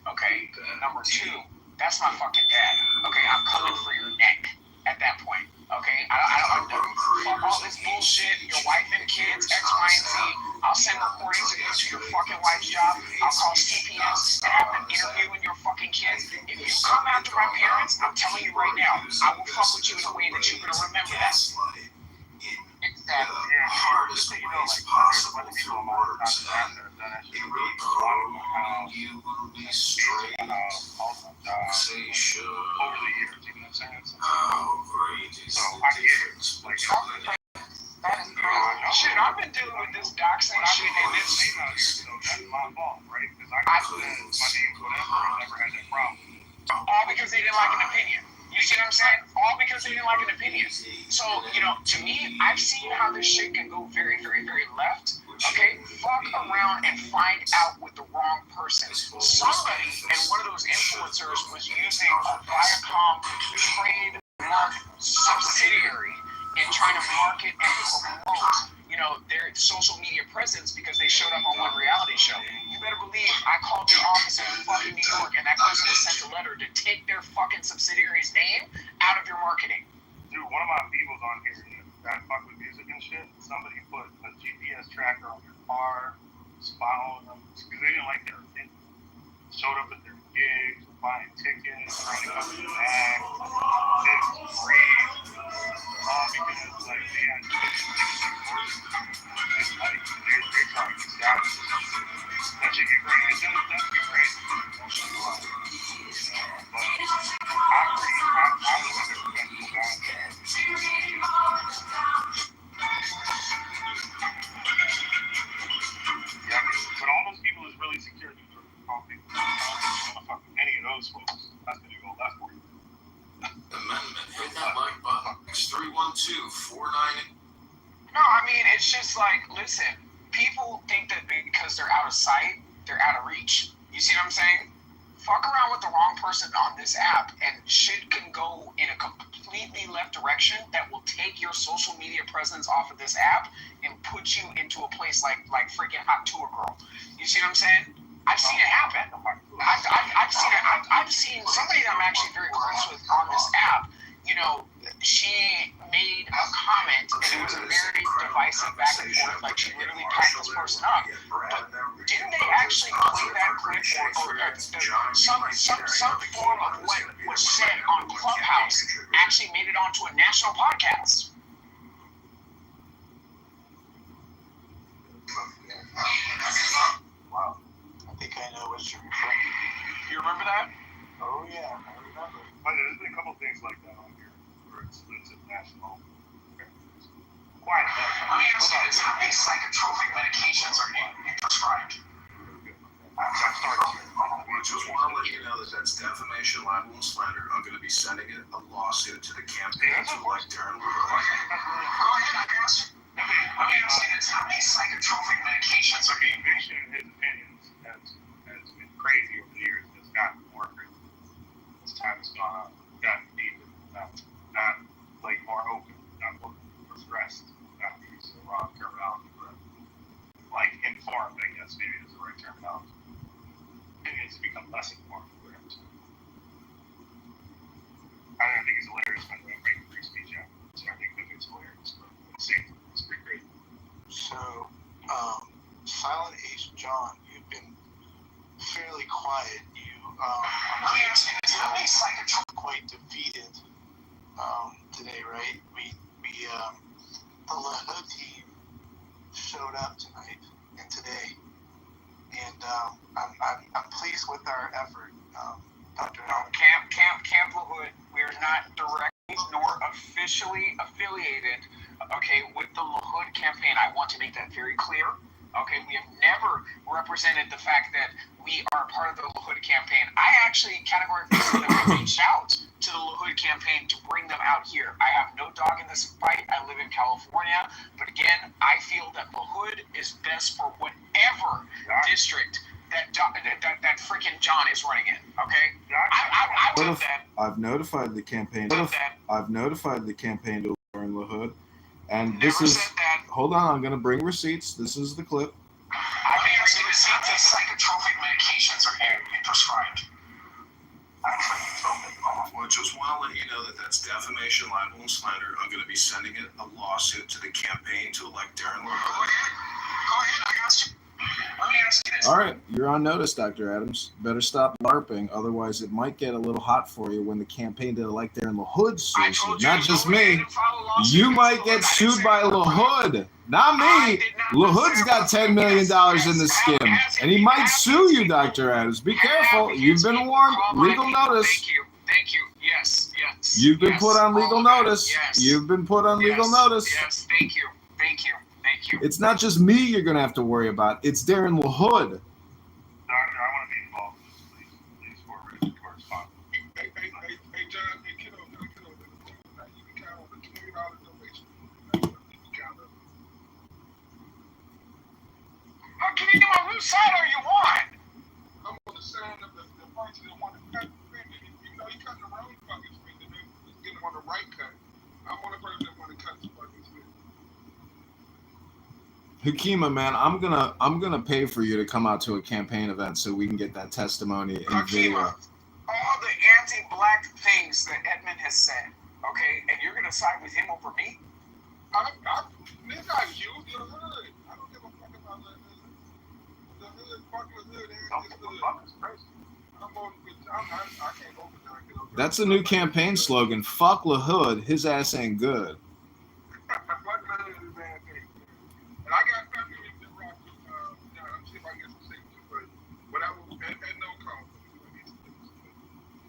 [SPEAKER 5] Okay? Number two, that's my fucking dad. Okay? I'm coming for your neck at that point. Okay? I don't fuck all this bullshit, your wife and kids, X, Y, and Z. I'll send recordings of you to your fucking wife's job. I'll call CPS and have them interviewing your fucking kids. If you come after my parents, I'm telling you right now, I will fuck with you in a way that you're gonna remember that.
[SPEAKER 4] Exactly.
[SPEAKER 6] yeah, hardest ways possible through words that in reproving you will be straight sensation. over the years, you know what I'm saying? So,
[SPEAKER 7] How great is
[SPEAKER 6] so
[SPEAKER 7] the
[SPEAKER 6] I get it.
[SPEAKER 7] difference
[SPEAKER 6] Like,
[SPEAKER 7] between
[SPEAKER 4] That is crazy.
[SPEAKER 5] Shit, I've been dealing with this doxing shit and this.
[SPEAKER 6] so that's my fault, right? Because I said my name, whatever, I never had that problem.
[SPEAKER 5] All because they didn't like an opinion. You see what I'm saying? All because they didn't like an opinion. So, to me, I've seen how this shit can go very, very, very left. Okay? Fuck around and find out with the wrong person. Somebody and one of those influencers was using a Viacom trademark subsidiary and trying to market and promote, their social media presence because they showed up on one reality show. You better believe I called their office in fucking New York and that person sent a letter to take their fucking subsidiary's name out of your marketing.
[SPEAKER 6] Dude, one of my people's on here that fuck with music and shit, somebody put a GPS tracker on their car, following them, because they didn't like their opinion. Showed up at their gigs, buying tickets, trying to come to the back. It's crazy. Because, like, they had like, they're trying to establish that shit get crazy. It does get crazy. That shit go out. But I agree. I was a professional guy. But all those people is really secure. Any of those folks, that's gonna go left for you.
[SPEAKER 7] amendment. Hit that like button. 312-49.
[SPEAKER 5] No, I mean, it's just like, listen, people think that because they're out of sight, they're out of reach. You see what I'm saying? Fuck around with the wrong person on this app and shit can go in a completely left direction that will take your social media presence off of this app and put you into a place like freaking Hot Tour Girl. You see what I'm saying? I've seen it happen. I've seen it. I've seen somebody that I'm actually very close with on this app. She made a comment and it was a very divisive back and forth. Like, she literally packed this person up. But didn't they actually play that clip or some form of what was said on Clubhouse actually made it onto a national podcast?
[SPEAKER 2] Wow. I think I know what you're referring to.
[SPEAKER 5] You remember that?
[SPEAKER 2] Oh, yeah, I remember.
[SPEAKER 6] But there's been a couple things like that on here where it's a national. Quiet.
[SPEAKER 5] Let me ask you this: how many psychotropic medications are you prescribed?
[SPEAKER 1] I just want to let you know that that's defamation, libel, and slander. I'm going to be sending a lawsuit to the campaign to elect Darren Lewis.
[SPEAKER 5] Go ahead, I asked you. Let me ask you this: how many psychotropic medications are you?
[SPEAKER 6] Conviction in his opinions has been crazy over the years. It's gotten more crazy. As time has gone on, gotten deeper, not like more open, not more progressed, not to use the wrong terminology, but like informed, I guess maybe is the right terminology. It needs to become less informed, perhaps. I don't think it's hilarious when they break free speech out. So I think that it's hilarious, but at the same time, it's pretty crazy.
[SPEAKER 2] So, Silent H. John, you've been fairly quiet. Quite defeated today, right? The LaHood team showed up tonight and today, and I'm pleased with our effort, Dr. Allen.
[SPEAKER 5] Camp LaHood, we're not directly nor officially affiliated, okay, with the LaHood campaign. I want to make that very clear. Okay, we have never represented the fact that we are part of the LaHood campaign. I actually categorically reached out to the LaHood campaign to bring them out here. I have no dog in this fight. I live in California. But again, I feel that LaHood is best for whatever district that freaking John is running in. Okay? I did that.
[SPEAKER 1] I've notified the campaign. I've notified the campaign to learn LaHood. And this
[SPEAKER 5] Never
[SPEAKER 1] is.
[SPEAKER 5] said that.
[SPEAKER 1] Hold on, I'm going to bring receipts. This is the clip.
[SPEAKER 5] I may ask you this: how many psychotropic medications are you prescribed?
[SPEAKER 1] Well, just want to let you know that that's defamation, libel, and slander. I'm going to be sending a lawsuit to the campaign to elect Darren Lewis.
[SPEAKER 5] Go ahead, I asked you. Let me ask you this.
[SPEAKER 1] All right, you're on notice, Dr. Adams. Better stop LARPing, otherwise it might get a little hot for you when the campaign to elect Darren LaHood sues you. Not just me. You might get sued by LaHood. Not me. LaHood's got $10 million in the skim, and he might sue you, Dr. Adams. Be careful. You've been warned. Legal notice.
[SPEAKER 5] Thank you. Yes.
[SPEAKER 1] You've been put on legal notice. You've been put on legal notice.
[SPEAKER 5] Yes, thank you.
[SPEAKER 1] It's not just me you're going to have to worry about. It's Darren LaHood.
[SPEAKER 6] Doctor, I want to be involved in this. Please forward the correspondence.
[SPEAKER 3] Hey, John, hey, Kitover, you can count on the $20 donation. You can count on it.
[SPEAKER 5] How can you do on whose side are you on?
[SPEAKER 3] I'm on the side of the party that want to cut the finger. You know, he cut the wrong fucking finger. He's getting on the right cut. I'm on the person that want to cut the fucking finger.
[SPEAKER 1] Hakima, man, I'm gonna pay for you to come out to a campaign event so we can get that testimony in video.
[SPEAKER 5] All the anti-black things that Edmund has said, okay, and you're gonna side with him over me?
[SPEAKER 3] This guy's you, the hood. I don't give a fuck about the hood. The hood, fuck the hood, and this hood. I'm on good time. I can't open that.
[SPEAKER 1] That's a new campaign slogan. Fuck LaHood, his ass ain't good.
[SPEAKER 3] Fuck the hood, his ass ain't good. And I got family in the rock. I'm see if I can get some signatures, but whatever, at no cost.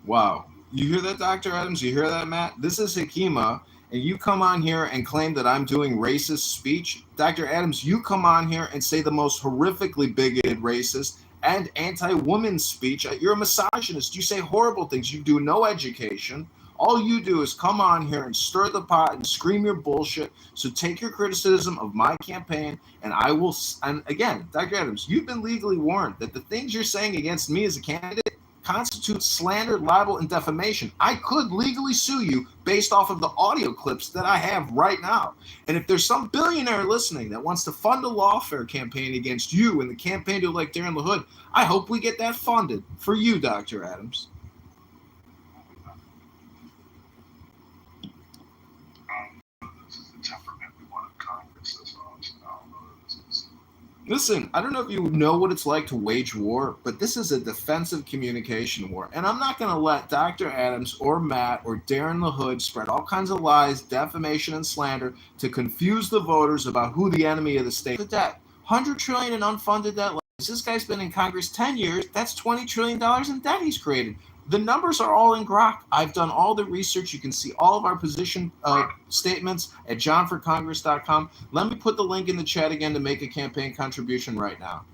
[SPEAKER 1] Wow. You hear that, Dr. Adams? You hear that, Matt? This is Hakima, and you come on here and claim that I'm doing racist speech. Dr. Adams, you come on here and say the most horrifically bigoted, racist, and anti-woman speech. You're a misogynist. You say horrible things. You do no education. All you do is come on here and stir the pot and scream your bullshit. So take your criticism of my campaign, and I will. And again, Dr. Adams, you've been legally warned that the things you're saying against me as a candidate constitute slander, libel, and defamation. I could legally sue you based off of the audio clips that I have right now. And if there's some billionaire listening that wants to fund a lawfare campaign against you and the campaign to elect Darren LaHood, I hope we get that funded for you, Dr. Adams.
[SPEAKER 6] This is the temperament we want to
[SPEAKER 3] this off. I don't know what this is.
[SPEAKER 1] Listen, I don't know if you know what it's like to wage war, but this is a defensive communication war. And I'm not going to let Dr. Adams or Matt or Darren LaHood spread all kinds of lies, defamation, and slander to confuse the voters about who the enemy of the state is. The debt. $100 trillion in unfunded debt. This guy's been in Congress 10 years. That's $20 trillion in debt he's created. The numbers are all in grok. I've done all the research. You can see all of our position statements at johnforcongress.com. Let me put the link in the chat again to make a campaign contribution right now.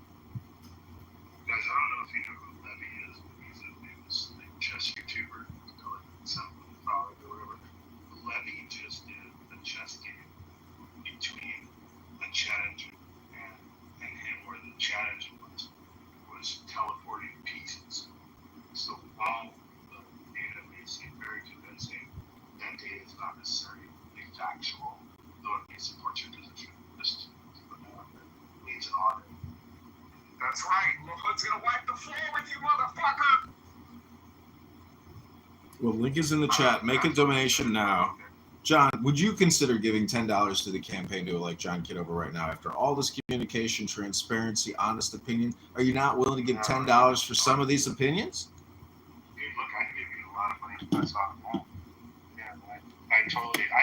[SPEAKER 3] Guys, I don't know if you know who Levy is, but he's a famous chess YouTuber. Or whatever. Levy just did a chess game between a chat engine and him, where the chat engine was teleporting pieces. So while the data may seem very convincing, that data is not necessarily factual, though it may support your position. Just leads an audit. That's right. LaHood's gonna wipe the floor with you, motherfucker.
[SPEAKER 1] Well, link is in the chat. Make a donation now. John, would you consider giving $10 to the campaign to elect John Kitover right now? After all this communication, transparency, honest opinion, are you not willing to give $10 for some of these opinions?
[SPEAKER 3] Dude, look, I can give you a lot of money to pass off the wall. Yeah, I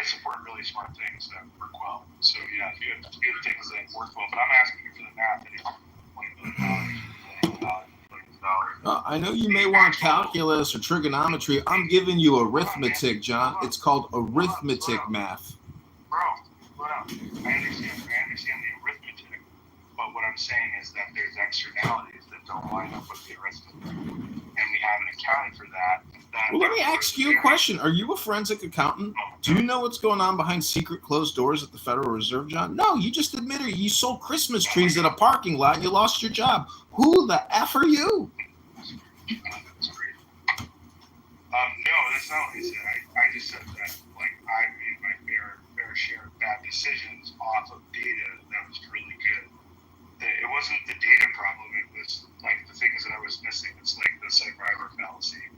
[SPEAKER 3] support really smart things that work well. So yeah, if you have things that work well, but I'm asking you for the math. $20 million,
[SPEAKER 1] I know you may want calculus or trigonometry. I'm giving you arithmetic, John. It's called arithmetic math.
[SPEAKER 3] Bro, I understand the arithmetic, but what I'm saying is that there's externalities that don't line up with the arithmetic, and we haven't accounted for that.
[SPEAKER 1] Well, let me ask you a question. Are you a forensic accountant? Do you know what's going on behind secret closed doors at the Federal Reserve, John? No, you just admitted you sold Christmas trees at a parking lot and you lost your job. Who the F are you?
[SPEAKER 3] No, that's not what I said. I just said that, like, I made my fair share of bad decisions off of data that was really good. It wasn't the data problem. It was, like, the things that I was missing. It's like the survivor fallacy.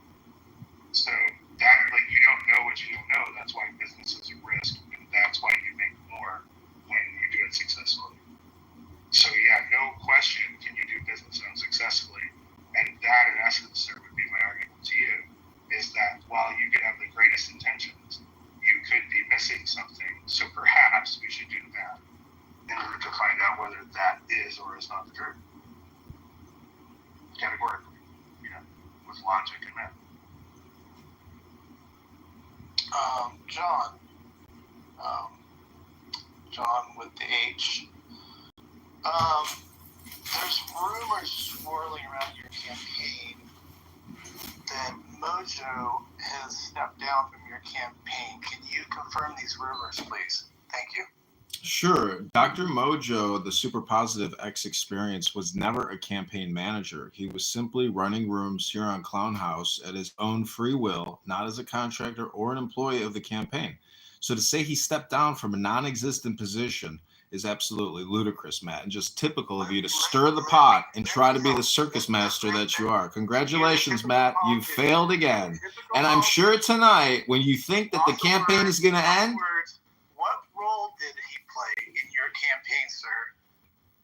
[SPEAKER 3] So that, like, you don't know what you don't know. That's why business is a risk, and that's why you make more when you do it successfully. So yeah, no question can you do business unsuccessfully. And that, in essence, there would be my argument to you, is that while you could have the greatest intentions, you could be missing something. So perhaps we should do that in order to find out whether that is or is not the truth. Categorically, with logic and math.
[SPEAKER 8] John with the H. There's rumors swirling around your campaign that Mojo has stepped down from your campaign. Can you confirm these rumors, please? Thank you.
[SPEAKER 1] Sure. Dr. Mojo, the super positive X experience, was never a campaign manager. He was simply running rooms here on Clown House at his own free will, not as a contractor or an employee of the campaign. So to say he stepped down from a non-existent position is absolutely ludicrous, Matt, and just typical of you to stir the pot and try to be the circus master that you are. Congratulations, Matt. You failed again. And I'm sure tonight, when you think that the campaign is going to end,
[SPEAKER 8] what role did he play in your campaign, sir?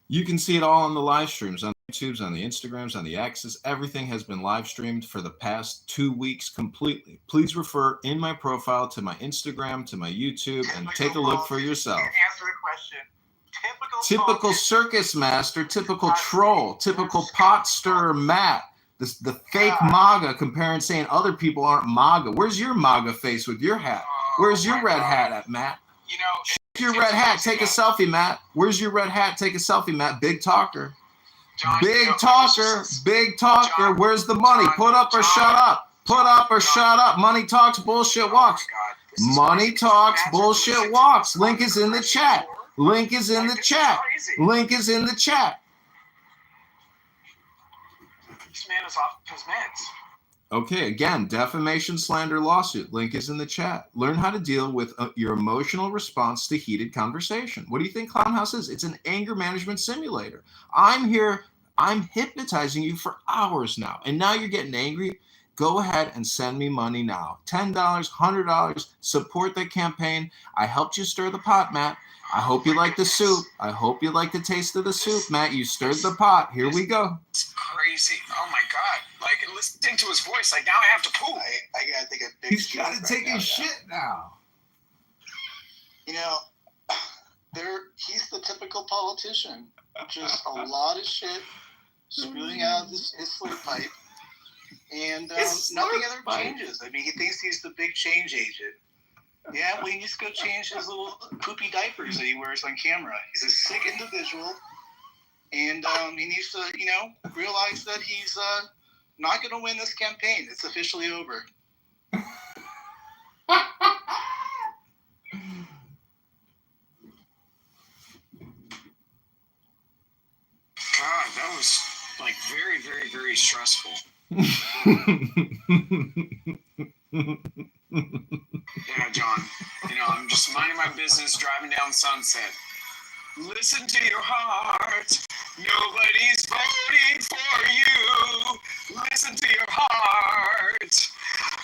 [SPEAKER 1] you can see it all on the live streams, on the YouTubes, on the Instagrams, on the X's. Everything has been live streamed for the past 2 weeks completely. Please refer in my profile to my Instagram, to my YouTube, and take a look for yourself.
[SPEAKER 8] Answer the question.
[SPEAKER 1] Typical circus master, typical troll, typical pot stirrer Matt, the fake MAGA comparing, saying other people aren't MAGA. Where's your MAGA face with your hat? Where's your red hat at, Matt? Your red hat, take a selfie, Matt. Where's your red hat? Take a selfie, Matt. Big talker. Big talker. Where's the money? Put up or shut up. Put up or shut up. Money talks, bullshit walks. Money talks, bullshit walks. Link is in the chat. Link is in the chat. Link is in the chat.
[SPEAKER 5] This man is off his meds.
[SPEAKER 1] Okay, again, defamation, slander, lawsuit. Link is in the chat. Learn how to deal with your emotional response to heated conversation. What do you think Clown House is? It's an anger management simulator. I'm here. I'm hypnotizing you for hours now. And now you're getting angry. go ahead and send me money now. $10, $100, support the campaign. I helped you stir the pot, Matt. I hope you like the soup. I hope you like the taste of the soup, Matt. You stirred the pot. Here we go.
[SPEAKER 5] It's crazy. Oh my God. Like, listening to his voice, like, now I have to poop.
[SPEAKER 2] I gotta take a big
[SPEAKER 1] He's got to take his shit now.
[SPEAKER 2] You know, he's the typical politician. Just a lot of shit spewing out of his slurp pipe. And nothing ever changes. I mean, he thinks he's the big change agent. Yeah, well, he needs to go change his little poopy diapers that he wears on camera. He's a sick individual. And he needs to, realize that he's not going to win this campaign. It's officially over.
[SPEAKER 5] God, that was like very, very, very stressful. Yeah, John. I'm just minding my business, driving down Sunset. Listen to your heart. Nobody's voting for you. Listen to your heart.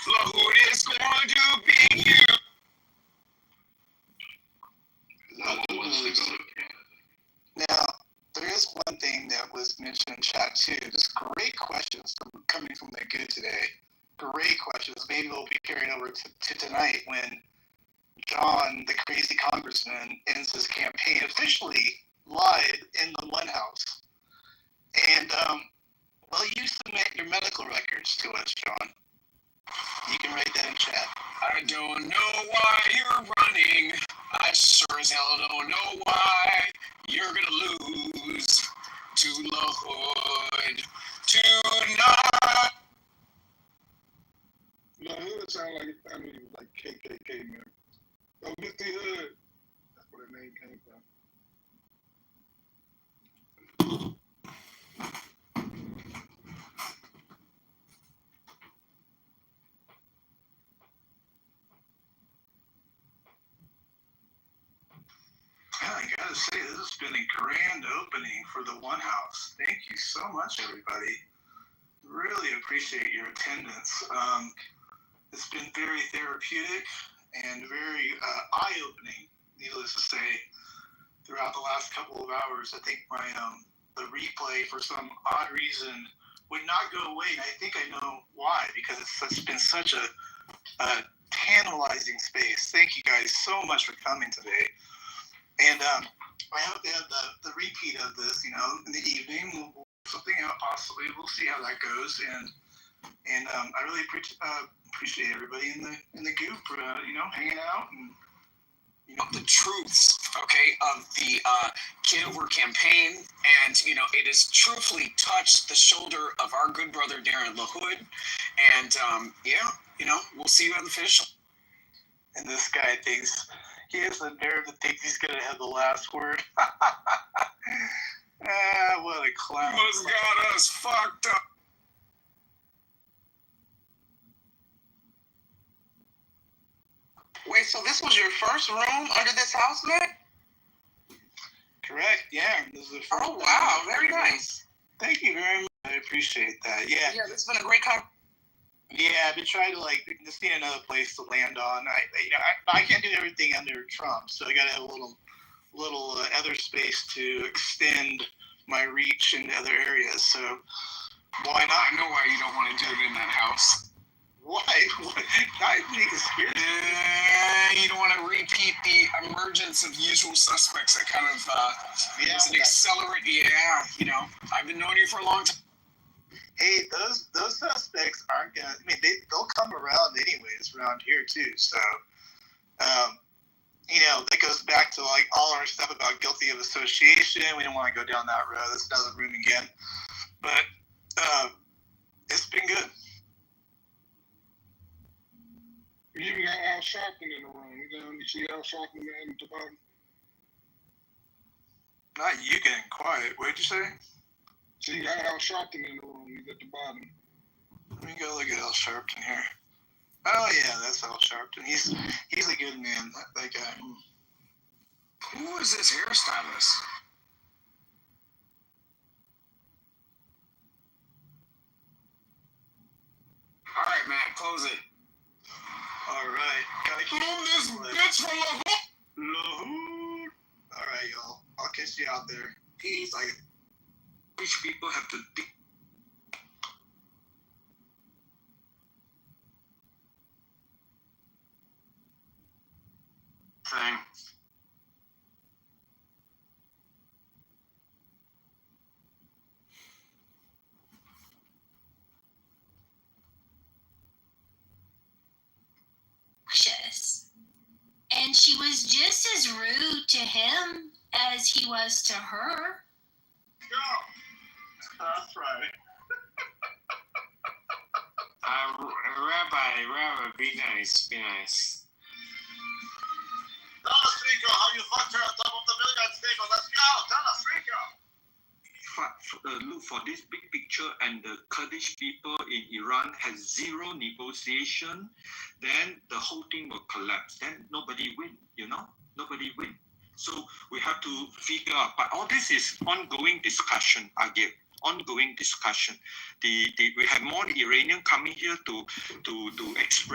[SPEAKER 5] Lord is going to be you.
[SPEAKER 2] Now, there is one thing that was mentioned in chat too. Just great questions coming from the good today. Great questions. Maybe they'll be carried over to tonight when John, the crazy congressman, ends his campaign officially live in the White House. And will you submit your medical records to us, John? You can write that in chat.
[SPEAKER 5] I don't know why you're running. I sure as hell don't know why you're gonna lose to the hood tonight.
[SPEAKER 3] The hood sound like KKK, man. Oh, Mr. Hood. That's where the name came from.
[SPEAKER 2] I gotta say, this has been a grand opening for the One House. Thank you so much, everybody. Really appreciate your attendance. It's been very therapeutic and very eye-opening, needless to say, throughout the last couple of hours. I think my the replay, for some odd reason, would not go away, and I think I know why, because it's been such a tantalizing space. Thank you guys so much for coming today. And I hope they have the repeat of this, in the evening. We'll something out possibly. We'll see how that goes. And I really appreciate everybody in the group for hanging out and
[SPEAKER 5] the truths, okay, of the Kitover campaign, and it has truthfully touched the shoulder of our good brother Darren LaHood, and we'll see you at the finish line.
[SPEAKER 2] And this guy thinks he has the nerve to think he's gonna have the last word. What a clown!
[SPEAKER 5] What's got us fucked up?
[SPEAKER 4] Wait, so this was your first room under this house, man?
[SPEAKER 2] Correct, yeah. This is the first.
[SPEAKER 4] Oh, wow, very nice.
[SPEAKER 2] Thank you very much. I appreciate that. Yeah.
[SPEAKER 4] Yeah, this has been a great conversation.
[SPEAKER 2] Yeah, I've been trying to just need another place to land on. I can't do everything under Trump, so I got to have a little other space to extend my reach into other areas. So why not?
[SPEAKER 5] I know why you don't want to do it in that house.
[SPEAKER 2] Why? Not any conspiracy.
[SPEAKER 5] You don't want to repeat the emergence of usual suspects. That kind of was an accelerant. Yeah, I've been knowing you for a long time.
[SPEAKER 2] Hey, those suspects aren't gonna. I mean, they'll come around anyways around here too. So, that goes back to all our stuff about guilty of association. We don't want to go down that road. That's another room again. But it's been good.
[SPEAKER 3] You even got Al Sharpton in the room. You see Al Sharpton at the bottom?
[SPEAKER 2] Not you getting quiet. What did you say?
[SPEAKER 3] So you got Al Sharpton in the room. He's at the bottom.
[SPEAKER 2] Let me go look at Al Sharpton here. Oh yeah, that's Al Sharpton. He's a good man. That guy.
[SPEAKER 5] Who is this hairstylist? All
[SPEAKER 7] much for your hit.
[SPEAKER 9] Lahoot.
[SPEAKER 3] All right, y'all. I'll catch you out there.
[SPEAKER 9] Peace.
[SPEAKER 3] Like,
[SPEAKER 9] Rich people have to dig. Thanks.
[SPEAKER 7] And she was just as rude to him as he was to her.
[SPEAKER 3] that's right.
[SPEAKER 9] Rabbi, be nice, be nice.
[SPEAKER 3] Tell us, Rico, how you fucked her on top of the million table. Let's go. Tell us, Rico.
[SPEAKER 9] Look for this big picture, and the Kurdish people in Iran has zero negotiation, then the whole thing will collapse. Then nobody win, nobody win. So we have to figure out. But all this is ongoing discussion, Agil. Ongoing discussion. We have more Iranian coming here to express